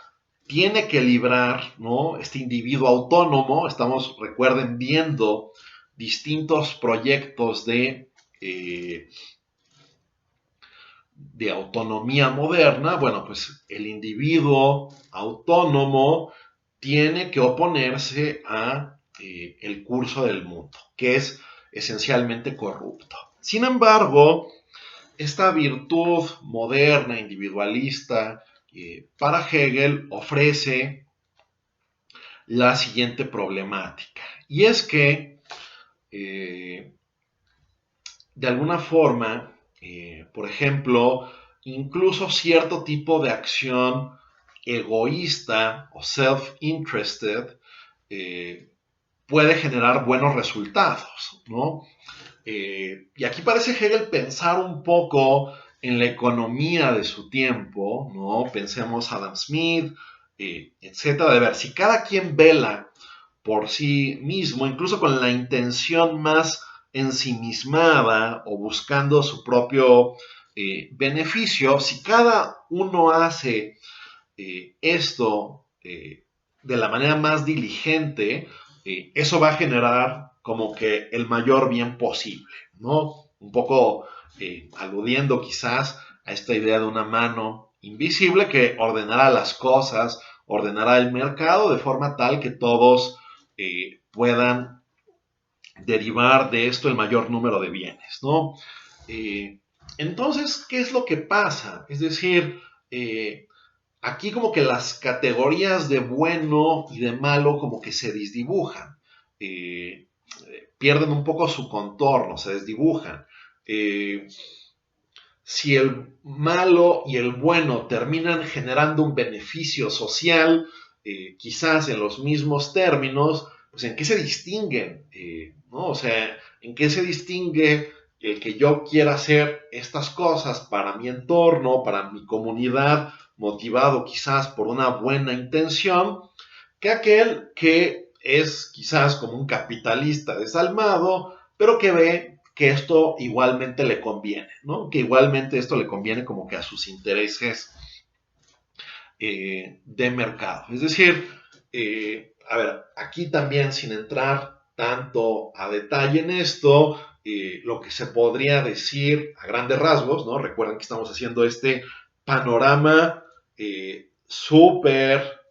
tiene que librar, ¿no? Este individuo autónomo, estamos, recuerden, viendo distintos proyectos de autonomía moderna. Bueno, pues el individuo autónomo tiene que oponerse a el curso del mundo, que es esencialmente corrupto. Sin embargo, esta virtud moderna, individualista, para Hegel ofrece la siguiente problemática. Y es que, de alguna forma, por ejemplo, incluso cierto tipo de acción egoísta o self-interested puede generar buenos resultados, ¿no? Y aquí parece Hegel pensar un poco en la economía de su tiempo, ¿no? Pensemos Adam Smith, etcétera, de ver si cada quien vela por sí mismo, incluso con la intención más ensimismada o buscando su propio beneficio, si cada uno hace esto de la manera más diligente, eso va a generar como que el mayor bien posible, ¿no? Un poco aludiendo quizás a esta idea de una mano invisible que ordenará las cosas, ordenará el mercado de forma tal que todos puedan derivar de esto el mayor número de bienes, ¿no? Eh, entonces, ¿qué es lo que pasa? Es decir, aquí como que las categorías de bueno y de malo como que se desdibujan, pierden un poco su contorno, se desdibujan. Si el malo y el bueno terminan generando un beneficio social, quizás en los mismos términos, pues ¿en qué se distinguen? ¿No? O sea, ¿en qué se distingue el que yo quiera hacer estas cosas para mi entorno, para mi comunidad, motivado quizás por una buena intención, que aquel que es quizás como un capitalista desalmado, pero que ve que esto igualmente le conviene, ¿no? Que igualmente esto le conviene como que a sus intereses de mercado. Es decir, a ver, aquí también sin entrar tanto a detalle en esto, lo que se podría decir a grandes rasgos, ¿no? Recuerden que estamos haciendo este panorama súper,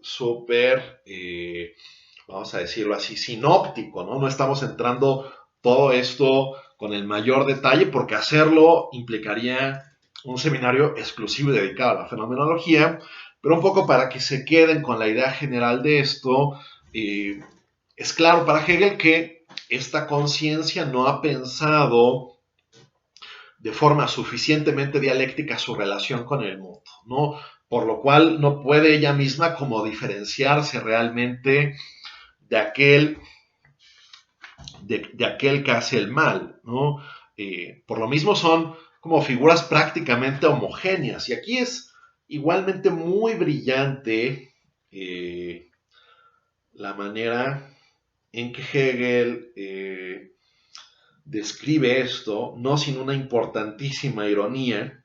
vamos a decirlo así, sinóptico, ¿no? No estamos entrando todo esto con el mayor detalle porque hacerlo implicaría un seminario exclusivo dedicado a la fenomenología, pero un poco para que se queden con la idea general de esto, es claro para Hegel que esta conciencia no ha pensado de forma suficientemente dialéctica su relación con el mundo, ¿no? Por lo cual no puede ella misma como diferenciarse realmente de aquel que hace el mal, ¿no? Por lo mismo son como figuras prácticamente homogéneas. Y aquí es igualmente muy brillante la manera en que Hegel describe esto, no sin una importantísima ironía.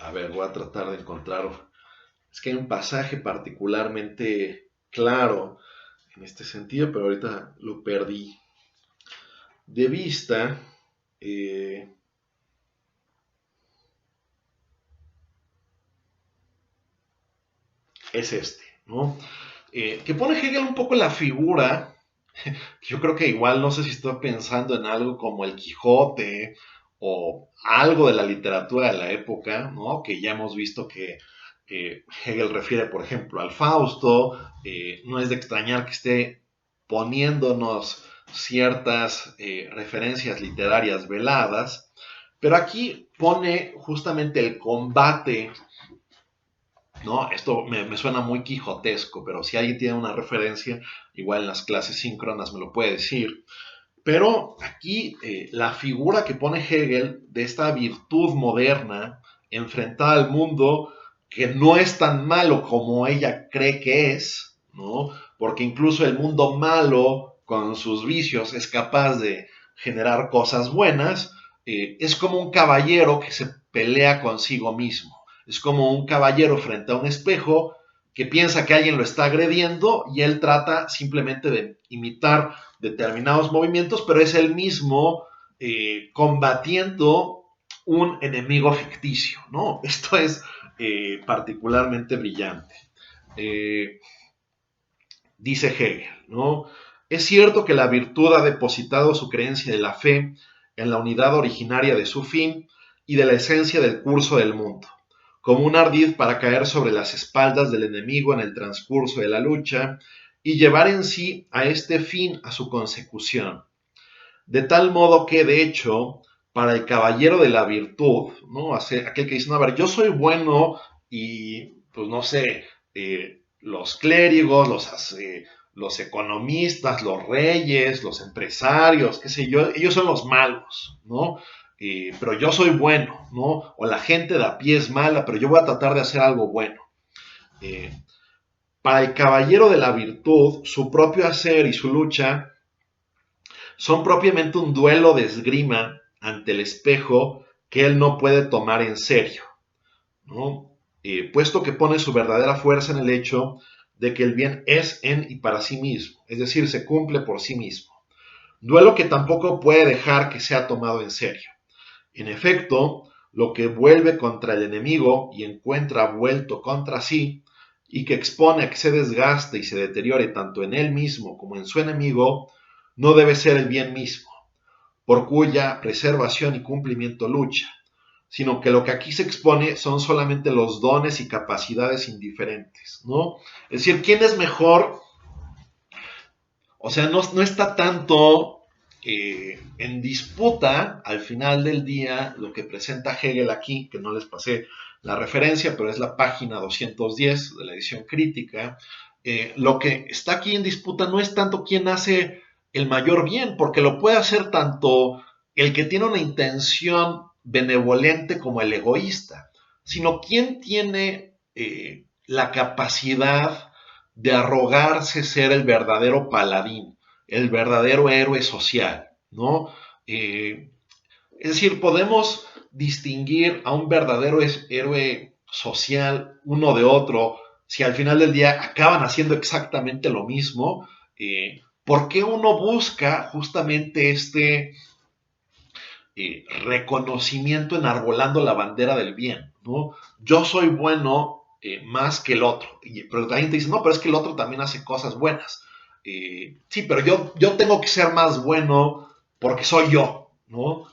A ver, voy a tratar de encontrar. Es que hay un pasaje particularmente claro en este sentido, pero ahorita lo perdí de vista. Eh, es este, ¿no? Que pone Hegel un poco la figura. Yo creo que igual no sé si estoy pensando en algo como el Quijote o algo de la literatura de la época, ¿no? Que ya hemos visto que Hegel refiere, por ejemplo, al Fausto. No es de extrañar que esté poniéndonos ciertas referencias literarias veladas, pero aquí pone justamente el combate ¿no? Esto me suena muy quijotesco, pero si alguien tiene una referencia, igual en las clases síncronas me lo puede decir. Pero aquí la figura que pone Hegel de esta virtud moderna enfrentada al mundo que no es tan malo como ella cree que es, ¿no? Porque incluso el mundo malo con sus vicios es capaz de generar cosas buenas, es como un caballero que se pelea consigo mismo. Es como un caballero frente a un espejo que piensa que alguien lo está agrediendo y él trata simplemente de imitar determinados movimientos, pero es el mismo combatiendo un enemigo ficticio, ¿no? Esto es particularmente brillante. Eh, Dice Hegel, ¿no? Es cierto que la virtud ha depositado su creencia de la fe en la unidad originaria de su fin y de la esencia del curso del mundo, como un ardid para caer sobre las espaldas del enemigo en el transcurso de la lucha y llevar en sí a este fin a su consecución. De tal modo que, de hecho, para el caballero de la virtud, ¿no? Aquel que dice, no, a ver, yo soy bueno y, pues no sé, los clérigos, los economistas, los reyes, los empresarios, qué sé yo, ellos son los malos, ¿no? Pero yo soy bueno, ¿no? O la gente de a pie es mala, pero yo voy a tratar de hacer algo bueno. Eh, para el caballero de la virtud, su propio hacer y su lucha son propiamente un duelo de esgrima ante el espejo que él no puede tomar en serio, ¿no? Puesto que pone su verdadera fuerza en el hecho de que el bien es en y para sí mismo, es decir, se cumple por sí mismo. Duelo que tampoco puede dejar que sea tomado en serio. En efecto, lo que vuelve contra el enemigo y encuentra vuelto contra sí, y que expone a que se desgaste y se deteriore tanto en él mismo como en su enemigo, no debe ser el bien mismo, por cuya preservación y cumplimiento lucha, sino que lo que aquí se expone son solamente los dones y capacidades indiferentes, ¿no? Es decir, ¿quién es mejor? O sea, no está tanto en disputa al final del día lo que presenta Hegel aquí, que no les pasé la referencia, pero es la página 210 de la edición crítica. Lo que está aquí en disputa no es tanto quién hace el mayor bien, porque lo puede hacer tanto el que tiene una intención benevolente como el egoísta, sino quién tiene la capacidad de arrogarse ser el verdadero paladín, el verdadero héroe social, ¿no? Es decir, podemos distinguir a un verdadero héroe social uno de otro si al final del día acaban haciendo exactamente lo mismo. ¿Por qué uno busca justamente este reconocimiento enarbolando la bandera del bien, ¿no? Yo soy bueno más que el otro, pero también te dice, no, pero es que el otro también hace cosas buenas. Sí, pero yo tengo que ser más bueno porque soy yo, ¿no?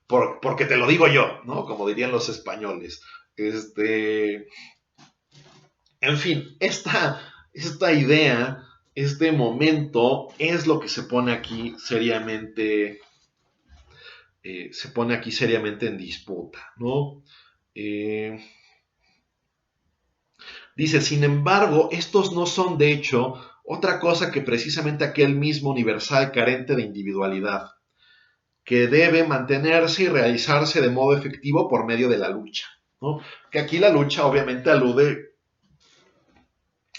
Porque te lo digo yo, ¿no? Como dirían los españoles. En fin, esta idea, este momento es lo que se pone aquí seriamente en disputa, ¿no? Eh, Dice, sin embargo, estos no son de hecho otra cosa que precisamente aquel mismo universal carente de individualidad, que debe mantenerse y realizarse de modo efectivo por medio de la lucha, ¿no? Que aquí la lucha obviamente alude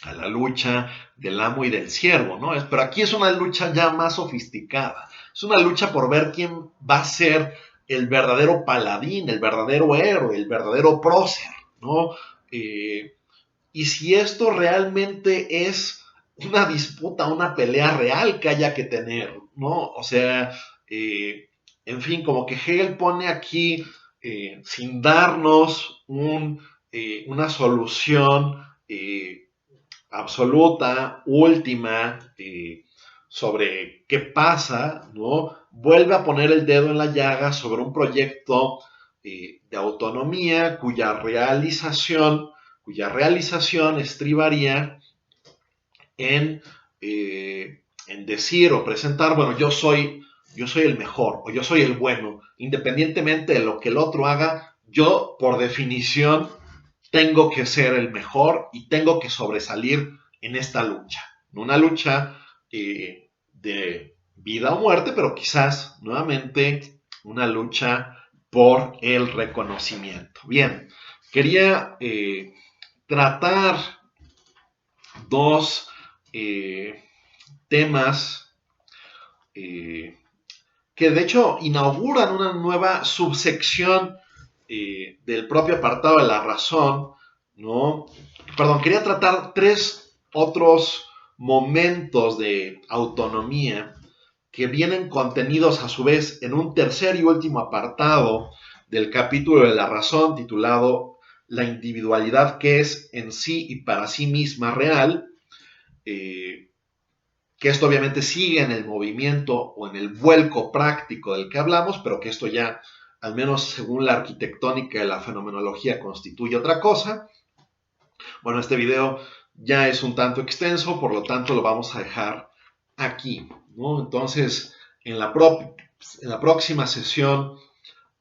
a la lucha del amo y del siervo, ¿no? Pero aquí es una lucha ya más sofisticada. Es una lucha por ver quién va a ser el verdadero paladín, el verdadero héroe, el verdadero prócer, ¿no? Eh, y si esto realmente es una disputa, una pelea real que haya que tener, ¿no? O sea, en fin, como que Hegel pone aquí, sin darnos una solución absoluta, última, sobre qué pasa, ¿no? Vuelve a poner el dedo en la llaga sobre un proyecto de autonomía cuya realización estribaría en decir o presentar, bueno, yo soy el mejor o yo soy el bueno, independientemente de lo que el otro haga, yo por definición tengo que ser el mejor y tengo que sobresalir en esta lucha. Una lucha de vida o muerte, pero quizás nuevamente una lucha por el reconocimiento. Bien, quería tratar dos temas que de hecho inauguran una nueva subsección del propio apartado de la razón, ¿no? Perdón, quería tratar tres otros momentos de autonomía que vienen contenidos a su vez en un tercer y último apartado del capítulo de la razón titulado La individualidad que es en sí y para sí misma real, que esto obviamente sigue en el movimiento o en el vuelco práctico del que hablamos, pero que esto ya, al menos según la arquitectónica de la fenomenología, constituye otra cosa. Bueno, este video ya es un tanto extenso, por lo tanto lo vamos a dejar aquí, ¿no? Entonces, en la próxima sesión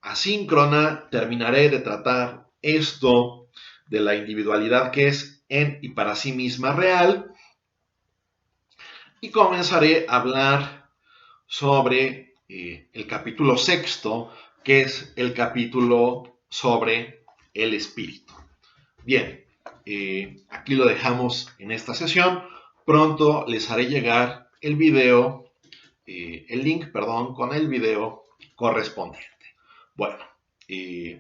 asíncrona terminaré de tratar esto de la individualidad que es en y para sí misma real, y comenzaré a hablar sobre el capítulo sexto, que es el capítulo sobre el espíritu. Bien, aquí lo dejamos en esta sesión. Pronto les haré llegar el video, el link, perdón, con el video correspondiente. Bueno,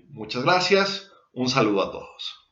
muchas gracias. Un saludo a todos.